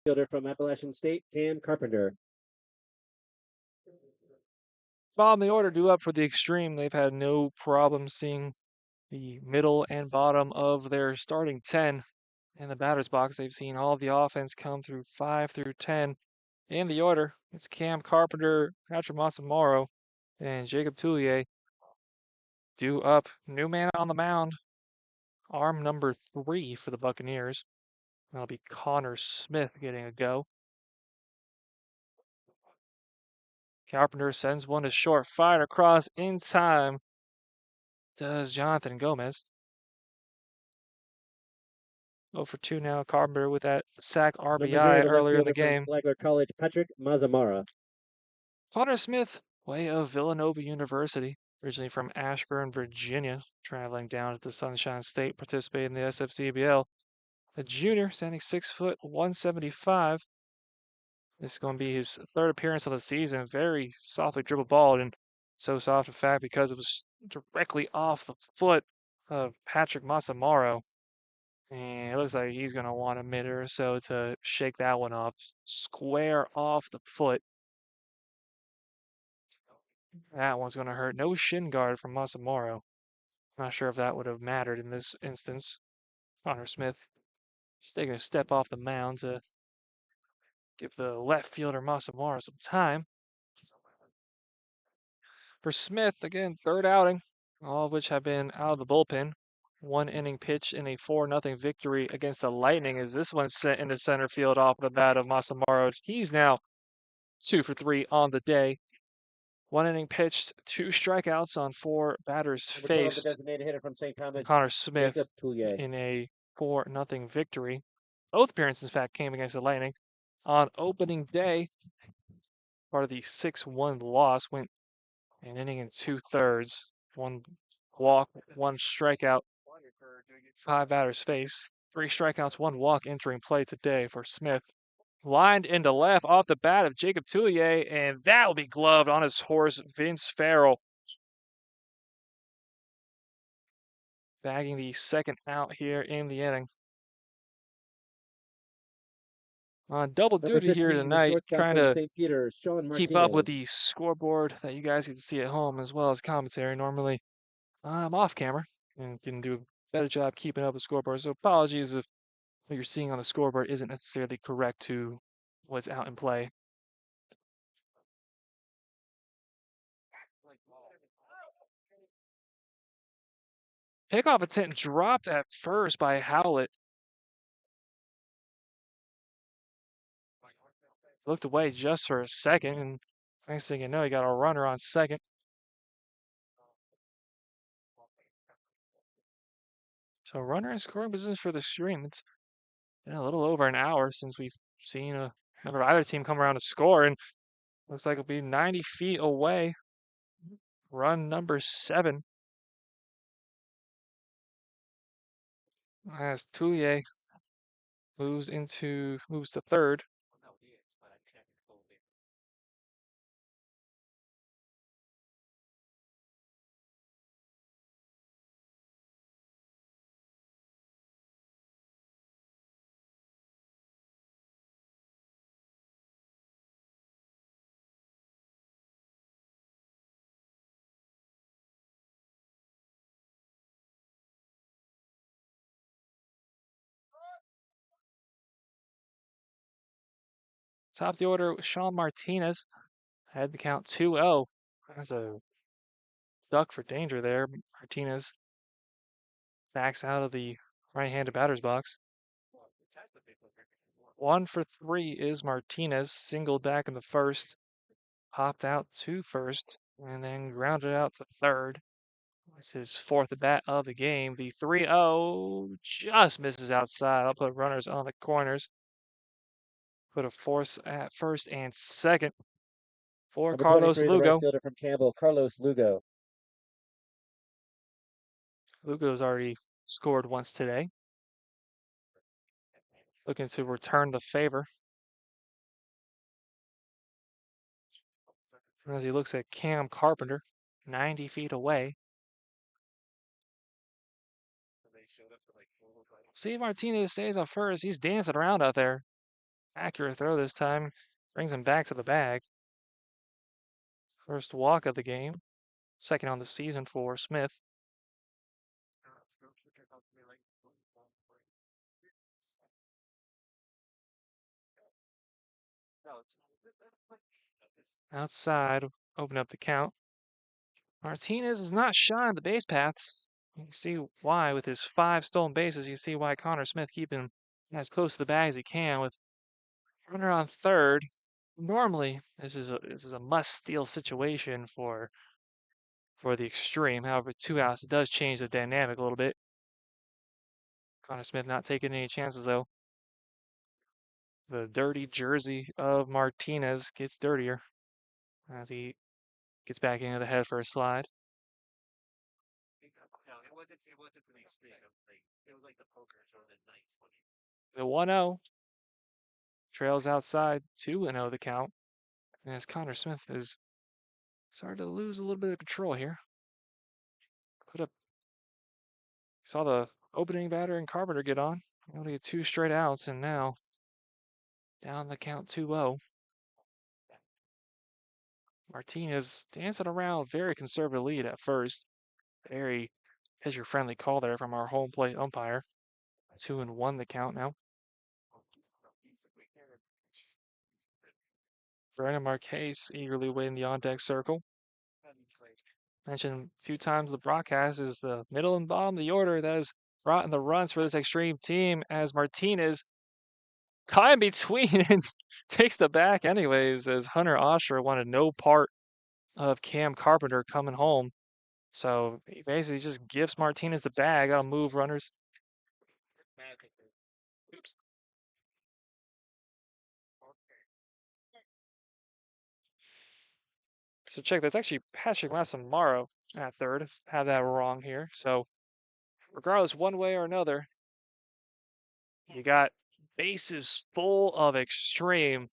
Fielder from Appalachian State, Cam Carpenter. Bottom of the order due up for the Xtreme. They've had no problem seeing the middle and bottom of their starting 10 in the batter's box. They've seen all of the offense come through 5 through 10 in the order. It's Cam Carpenter, Patrick Masamoro, and Jacob Toulier. Due up, new man on the mound. Arm number 3 for the Buccaneers. That'll be Connor Smith getting a go. Carpenter sends one to short, fired across in time. Does Jonathan Gomez. 0 for 2 now. Carpenter with that sack RBI earlier in the game. Flagler College, Patrick Mazamara. Connor Smith, way of Villanova University, originally from Ashburn, Virginia, traveling down to the Sunshine State, participating in the SFCBL. A junior, standing 6 foot, 175. This is going to be his third appearance of the season. Very softly dribbled ball, and so soft, in fact, because it was directly off the foot of Patrick Masamaro. And it looks like he's going to want a minute or so to shake that one up. Square off the foot. That one's going to hurt. No shin guard from Masamaro. Not sure if that would have mattered in this instance. Connor Smith just taking a step off the mound to give the left fielder Masamaro some time. For Smith, again, third outing, all of which have been out of the bullpen. 1 inning pitch in a 4-0 victory against the Lightning as this one sent into center field off the bat of Masamaro. He's now 2 for 3 on the day. 1 inning pitched, 2 strikeouts on 4 batters faced. Designated hitter from St. Thomas, Connor Smith in a 4-0 victory. Both appearances, in fact, came against the Lightning. On opening day, part of the 6-1 loss, went an inning and 2/3. 1 walk, 1 strikeout, 5 batters faced. 3 strikeouts, 1 walk entering play today for Smith. Lined into left off the bat of Jacob Toulier, and that will be gloved on his horse, Vince Farrell. Bagging the second out here in the inning. On double duty here tonight, trying to keep up with the scoreboard that you guys get to see at home as well as commentary. Normally, I'm off camera and can do a better job keeping up with the scoreboard. So apologies if what you're seeing on the scoreboard isn't necessarily correct to what's out in play. Pickoff attempt dropped at first by Howlett. Looked away just for a second, and next thing you know, he got a runner on second. So runner in scoring position for the Xtreme. It's been a little over an hour since we've seen a member of either team come around to score, and looks like it'll be 90 feet away. Run number 7. As Toulier moves to third. Top of the order, Sean Martinez had the count 2-0. That's a duck for danger there. Martinez backs out of the right-handed batter's box. 1 for 3 is Martinez. Singled back in the first. Popped out to first. And then grounded out to third. This is his 4th at bat of the game. The 3-0 just misses outside. I'll put runners on the corners. Put a force at first and second for Carlos Lugo. Right from Campbell, Carlos Lugo. Lugo's already scored once today. Looking to return the favor. As he looks at Cam Carpenter, 90 feet away. See if Martinez stays on first. He's dancing around out there. Accurate throw this time. Brings him back to the bag. First walk of the game. Second on the season for Smith. Outside, open up the count. Martinez is not shy on the base paths. You see why with his 5 stolen bases. You see why Connor Smith keeping him as close to the bag as he can with runner on third. Normally, this is a must-steal situation for the Xtreme. However, 2 outs does change the dynamic a little bit. Connor Smith not taking any chances though. The dirty jersey of Martinez gets dirtier as he gets back into the head for a slide. No, it wasn't to the extreme. It was like the poker tournament nights when The 1-0 trails outside 2-0 the count. And as Connor Smith is starting to lose a little bit of control here. Could have saw the opening batter and Carpenter get on. Only get 2 straight outs, and now down the count 2-0. Martinez dancing around, very conservative lead at first. Very pitcher-friendly call there from our home plate umpire. 2-1 the count now. Brandon Marquez eagerly waiting the on-deck circle. Mentioned a few times the broadcast is the middle and bottom of the order that has brought in the runs for this Xtreme team as Martinez caught in between and takes the back anyways as Hunter Osher wanted no part of Cam Carpenter coming home. So he basically just gives Martinez the bag. I'll move runners. Oops. So check, that's actually Patrick Masamaro at third. Had that wrong here. So regardless, one way or another, you got bases full of Xtreme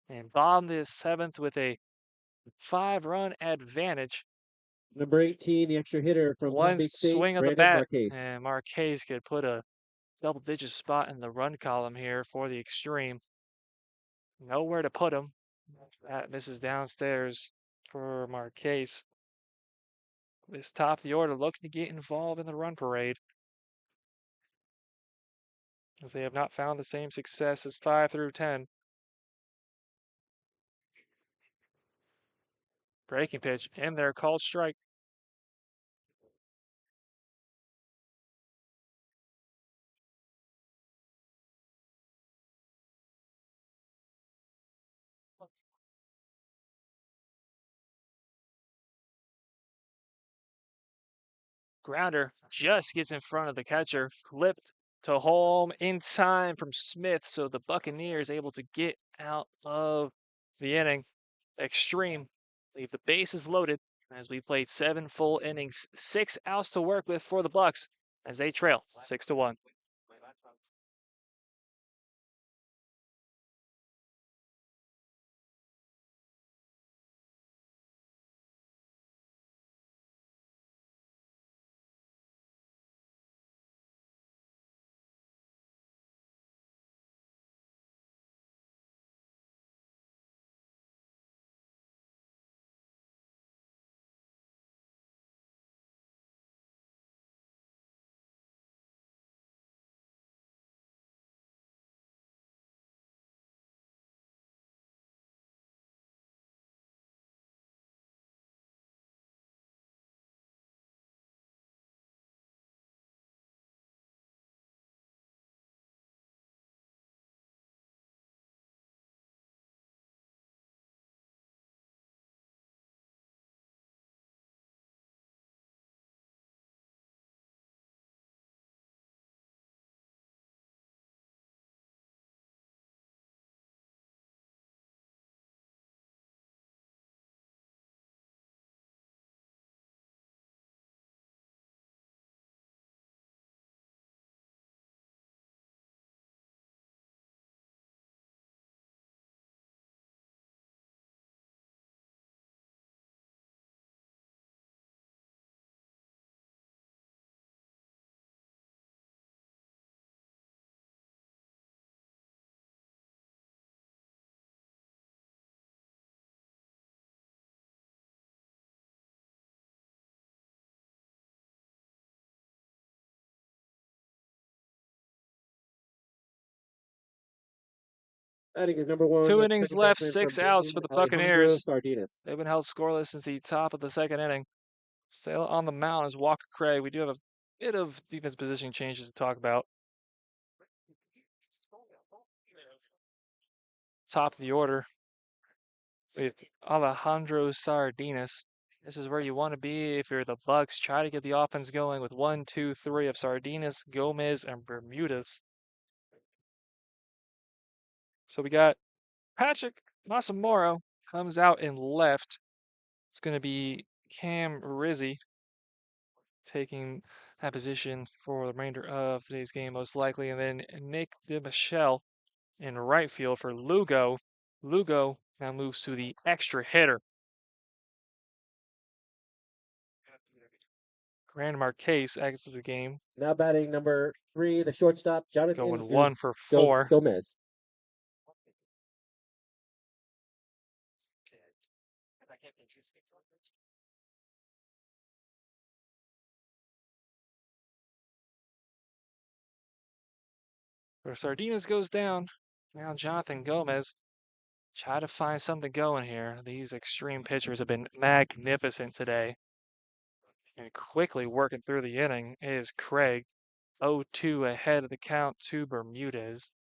and bomb this 7th with a 5-run advantage. Number 18, the extra hitter from Palm One Beach State, swing of the Brandon bat, Marquez. and Marquez could put a double-digit spot in the run column here for the Xtreme. Nowhere to put him. That misses downstairs for Marquez. This top of the order looking to get involved in the run parade, as they have not found the same success as 5 through 10. Breaking pitch in there, called strike. Grounder just gets in front of the catcher, flipped to home in time from Smith, so the Buccaneers able to get out of the inning. Xtreme leave the bases loaded as we played 7 full innings, 6 outs to work with for the Bucks as they trail 6-1. Batting is number 1. 2 the innings second left, baseman 6 from outs Boynton, for the Alejandro Buccaneers. Sardinas. They've been held scoreless since the top of the 2nd inning. Still on the mound is Walker Craig. We do have a bit of defense positioning changes to talk about. Top of the order. with Alejandro Sardinas. This is where you want to be if you're the Bucks. Try to get the offense going with 1, 2, 3 of Sardinas, Gomez, and Bermudez. So we got Patrick Masamoro comes out in left. It's going to be Cam Rizzi taking that position for the remainder of today's game, most likely. And then Nick DeMichelle in right field for Lugo. Lugo now moves to the extra hitter. Grand Marquez exits the game, Now batting number 3, the shortstop, Jonathan going 1 for Gomez. 4. Gomez. Where Sardinas goes down. Now Jonathan Gomez. Try to find something going here. These extreme pitchers have been magnificent today. And quickly working through the inning is Craig. 0-2 ahead of the count to Bermudez.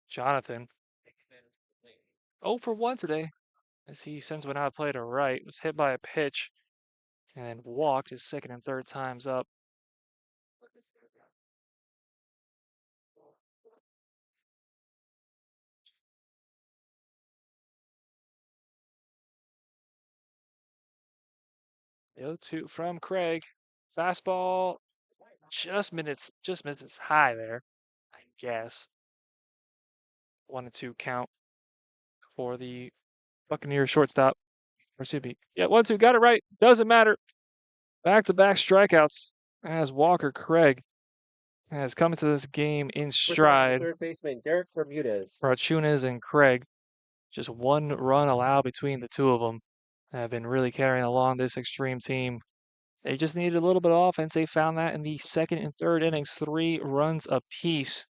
Jonathan 0 for 1 today as he sends one out play to right. Was hit by a pitch and walked his second and third times up. The 0-2 from Craig. Fastball just misses high there, I guess. 1-2 count for the Buccaneers shortstop. Or excuse me. Yeah, 1-2. Got it right. Doesn't matter. Back-to-back strikeouts as Walker Craig has come into this game in stride. Third baseman, Derek Bermudez. Rachunas and Craig. Just one run allowed between the two of them. Have been really carrying along this Xtreme team. They just needed a little bit of offense. They found that in the second and third innings, 3 runs apiece.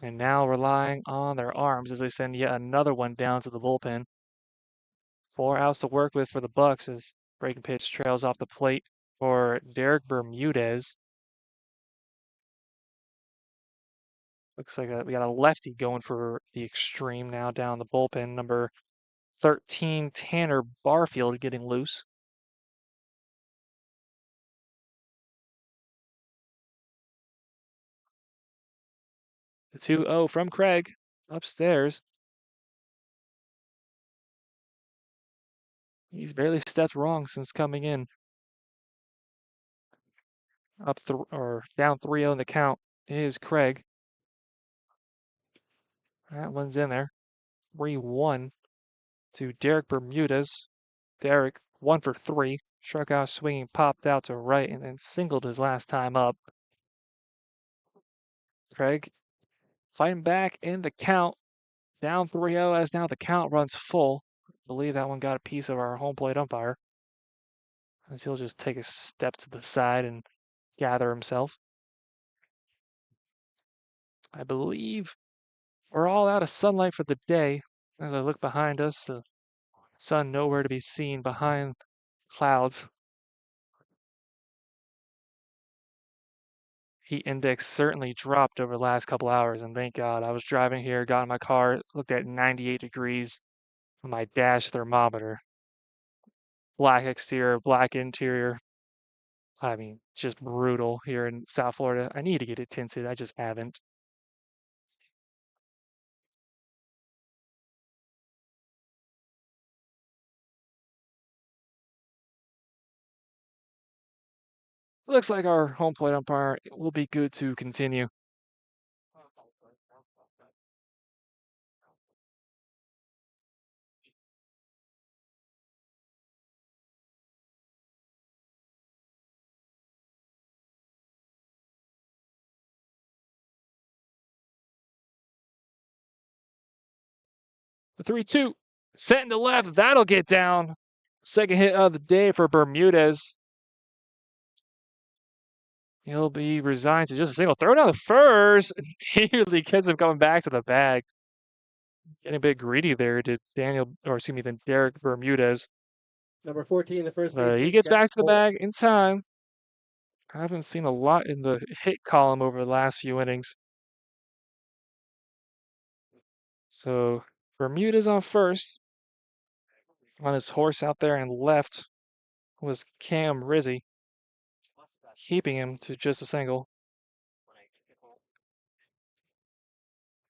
And now relying on their arms as they send yet another one down to the bullpen. 4 outs to work with for the Bucks as breaking pitch trails off the plate for Derek Bermudez. Looks like we got a lefty going for the Xtreme now down the bullpen. Number 13, Tanner Barfield getting loose. The 2-0 from Craig upstairs. He's barely stepped wrong since coming in. Down 3-0 in the count is Craig. That one's in there. 3-1 to Derek Bermudez. Derek 1 for 3. Struck out swinging, popped out to right, and then singled his last time up. Craig fighting back in the count. Down 3-0 as now the count runs full. I believe that one got a piece of our home plate umpire. As he'll just take a step to the side and gather himself. I believe we're all out of sunlight for the day. As I look behind us, the sun nowhere to be seen behind clouds. Heat index certainly dropped over the last couple hours, and thank God. I was driving here, got in my car, looked at 98 degrees on my dash thermometer. Black exterior, black interior. I mean, just brutal here in South Florida. I need to get it tinted. I just haven't. Looks like our home plate umpire will be good to continue. The 3-2 sent to left. That'll get down. Second hit of the day for Bermudez. He'll be resigned to just a single. Throw down the first. Nearly gets him coming back to the bag. Getting a bit greedy there to Derek Bermudez. Number 14, the first baseman. He gets back to the bag in time. I haven't seen a lot in the hit column over the last few innings. So Bermuda's on first. On his horse out there and left was Cam Rizzi, keeping him to just a single.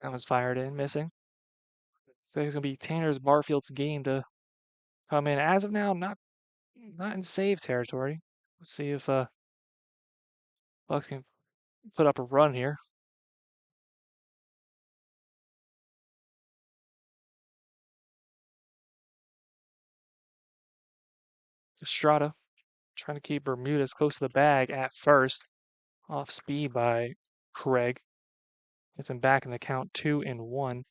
That was fired in, missing. So it's going to be Tanner's Barfield's game to come in. As of now, not in save territory. Let's see if Bucks can put up a run here. Estrada trying to keep Bermuda as close to the bag at first. Off speed by Craig. Gets him back in the count 2-1.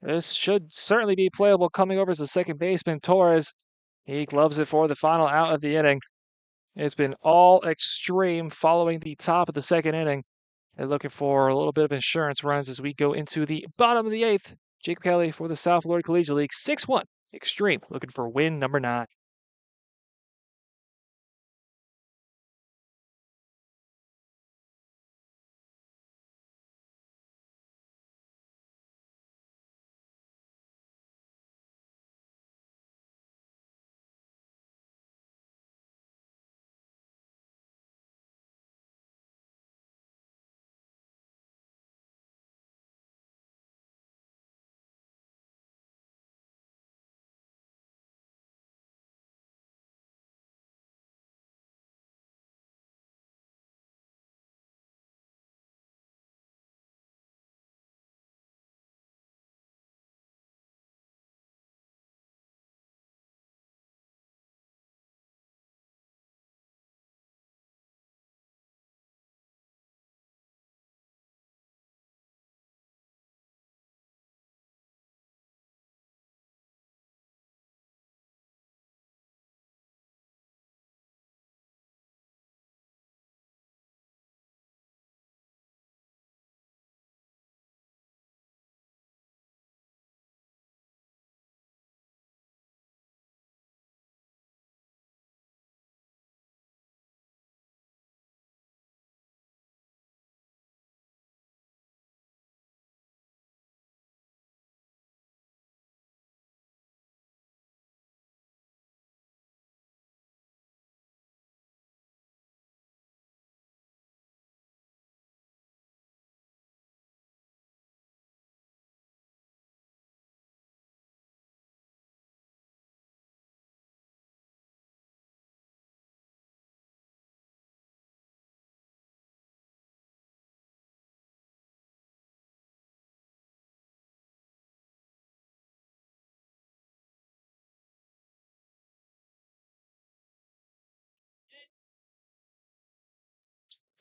This should certainly be playable coming over as the second baseman, Torres. He gloves it for the final out of the inning. It's been all extreme following the top of the second inning. They're looking for a little bit of insurance runs as we go into the bottom of the eighth. Jacob Kelly for the South Florida Collegiate League, 6-1, Xtreme, looking for win number 9.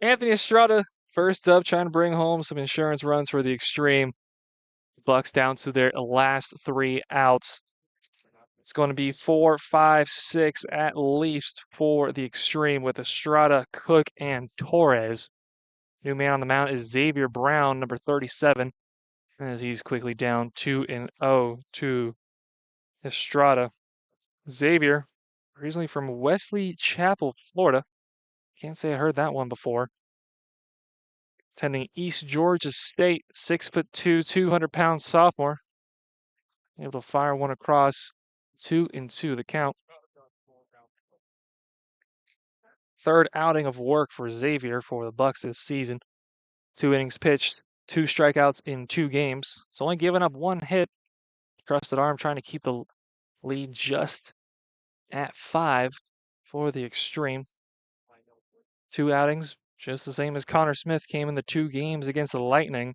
Anthony Estrada, first up, trying to bring home some insurance runs for the Extreme. Bucks down to their last 3 outs. It's going to be 4, 5, 6 at least for the Extreme with Estrada, Cook, and Torres. New man on the mound is Xavier Brown, number 37, as he's quickly down 2-0 to Estrada. Xavier, originally from Wesley Chapel, Florida. Can't say I heard that one before. Attending East Georgia State, 6'2", 200-pound sophomore. Able to fire one across, 2-2 the count. Third outing of work for Xavier for the Bucks this season. 2 innings pitched, 2 strikeouts in 2 games. It's only given up 1 hit. Trusted arm trying to keep the lead just at 5 for the Extreme. 2 outings, just the same as Connor Smith, came in the 2 games against the Lightning.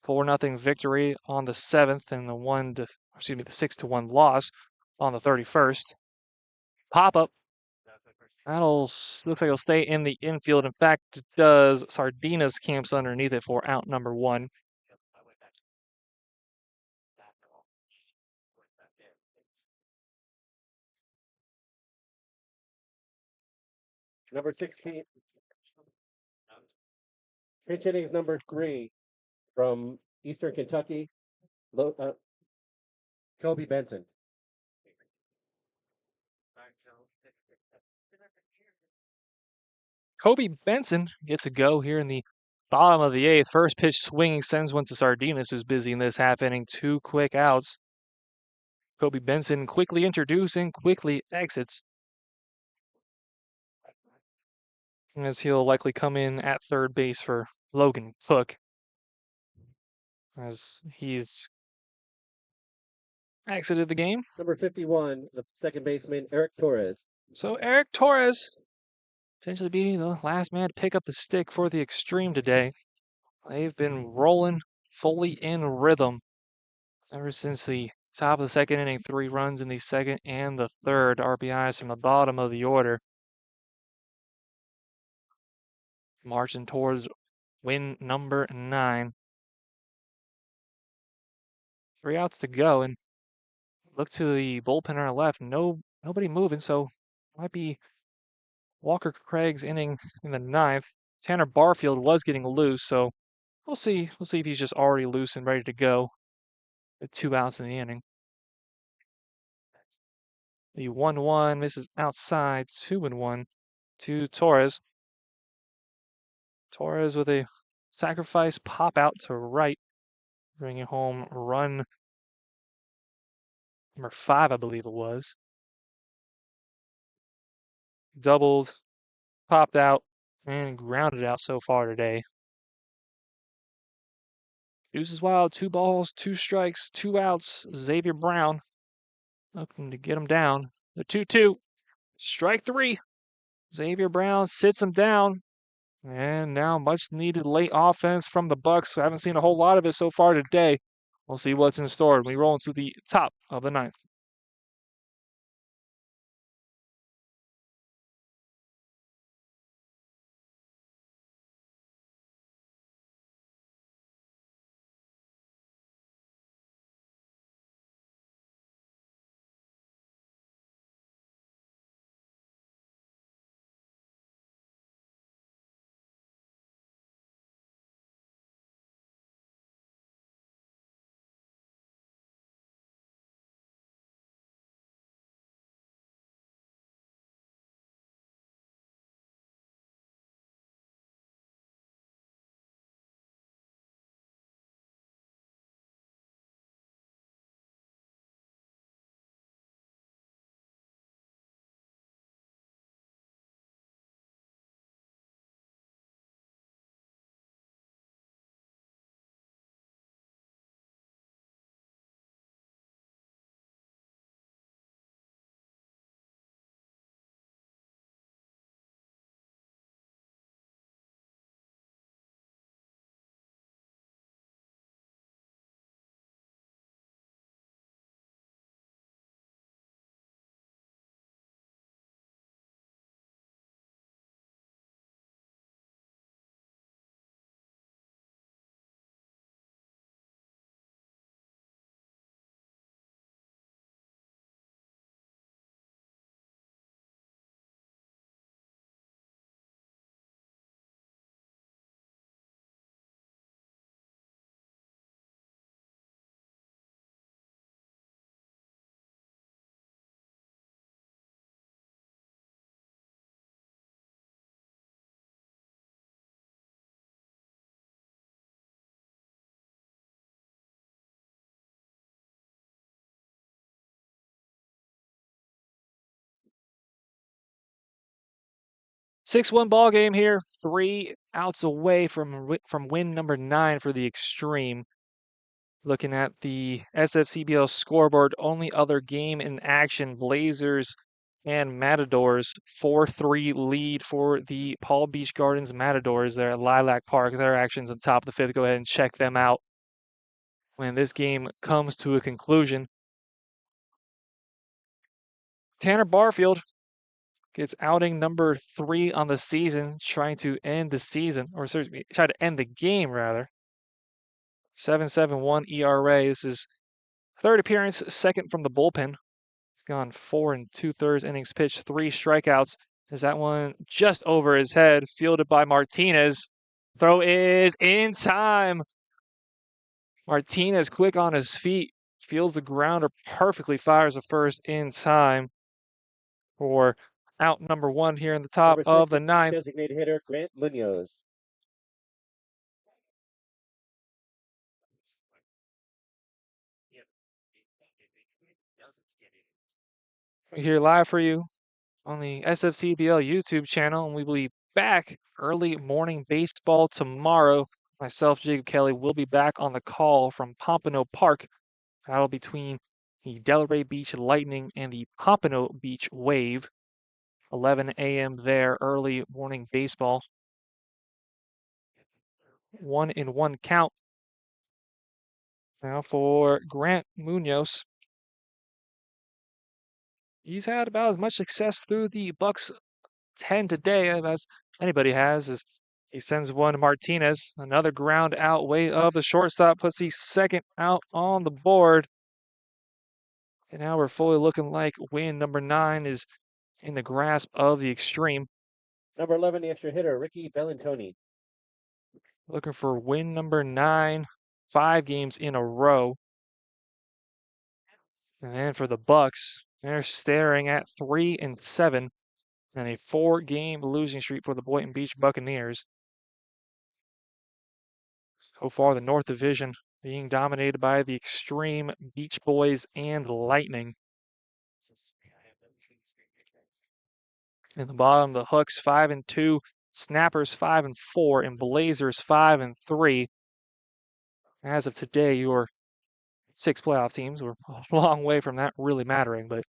4-0 victory on the 7th and the 6-1 loss on the 31st. Pop up. Looks like it'll stay in the infield. In fact, it does. Sardinas camps underneath it for out number 1. Number 16. Pitch innings number 3 from Eastern Kentucky, Kobe Benson. Kobe Benson gets a go here in the bottom of the 8th. First pitch swinging sends one to Sardinas, who's busy in this half inning. 2 quick outs. Kobe Benson quickly introducing, quickly exits, as he'll likely come in at third base for Logan Cook, as he's exited the game. Number 51, the second baseman, Eric Torres. So Eric Torres potentially be the last man to pick up the stick for the Xtreme today. They've been rolling fully in rhythm ever since the top of the second inning. 3 runs in the second and the third. RBIs from the bottom of the order. Marching towards win number 9. 3 outs to go, and look to the bullpen on our left. Nobody moving, so might be Walker Craig's inning in the 9th. Tanner Barfield was getting loose, so we'll see. We'll see if he's just already loose and ready to go with 2 outs in the inning. The 1-1 misses outside, 2-1 to Torres. Torres with a sacrifice pop out to right, bringing home run number 5, I believe it was. Doubled, popped out, and grounded out so far today. Deuces wild, 2 balls, 2 strikes, 2 outs. Xavier Brown looking to get him down. The 2-2, strike 3. Xavier Brown sits him down. And now much needed late offense from the Bucs. We haven't seen a whole lot of it so far today. We'll see what's in store when we roll into the top of the 9th. Six-one ball game here. 3 outs away from win number 9 for the Xtreme. Looking at the SFCBL scoreboard, only other game in action, Blazers and Matadors. 4-3 lead for the Palm Beach Gardens Matadors there at Lilac Park. Their actions on top of the 5th. Go ahead and check them out when this game comes to a conclusion. Tanner Barfield gets outing number 3 on the season, trying to end the season, or sorry, try to end the game rather. 7.71 ERA. This is 3rd appearance, 2nd from the bullpen. He's gone 4 2/3 innings pitched, 3 strikeouts. Is that one just over his head, fielded by Martinez. Throw is in time. Martinez quick on his feet, feels the grounder perfectly, fires the first in time for out number 1 here in the top Number of 6, the 9th. designated hitter Grant Munoz. We're here live for you on the SFCBL YouTube channel, and we will be back early morning baseball tomorrow. Myself, Jacob Kelly, will be back on the call from Pompano Park. Battle between the Delray Beach Lightning and the Pompano Beach Wave. 11 a.m. there, early morning baseball. 1-1 count. Now for Grant Munoz. He's had about as much success through the Bucks 10 today as anybody has. As he sends one to Martinez. Another ground out way of the shortstop puts the second out on the board. And now we're fully looking like win number 9 is in the grasp of the Xtreme. Number 11, the extra hitter Ricky Bellantoni. Looking for win number 9, 5 games in a row. And then for the Bucks, they're staring at 3-7 and a 4-game losing streak for the Boynton Beach Buccaneers. So far, the North Division being dominated by the Xtreme, Beach Boys, and Lightning. In the bottom, the Hooks 5-2, Snappers 5-4, and Blazers 5-3. As of today, your 6 playoff teams were a long way from that really mattering, but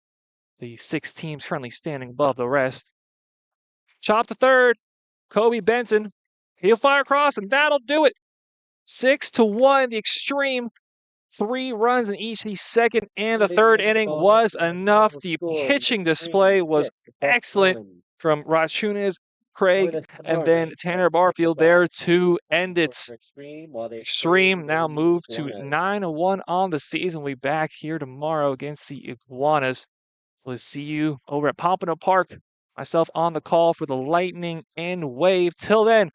the 6 teams currently standing above the rest. Chop to third, Kobe Benson. He'll fire across, and that'll do it. 6-1, the Xtreme. 3 runs in each the second and the third inning was enough. The pitching display was excellent from Rachunas, Craig, and then Tanner Barfield there to end it. Xtreme now moved to 9-1 on the season. We'll be back here tomorrow against the Iguanas. We'll see you over at Pompano Park. Myself on the call for the Lightning and Wave. Till then,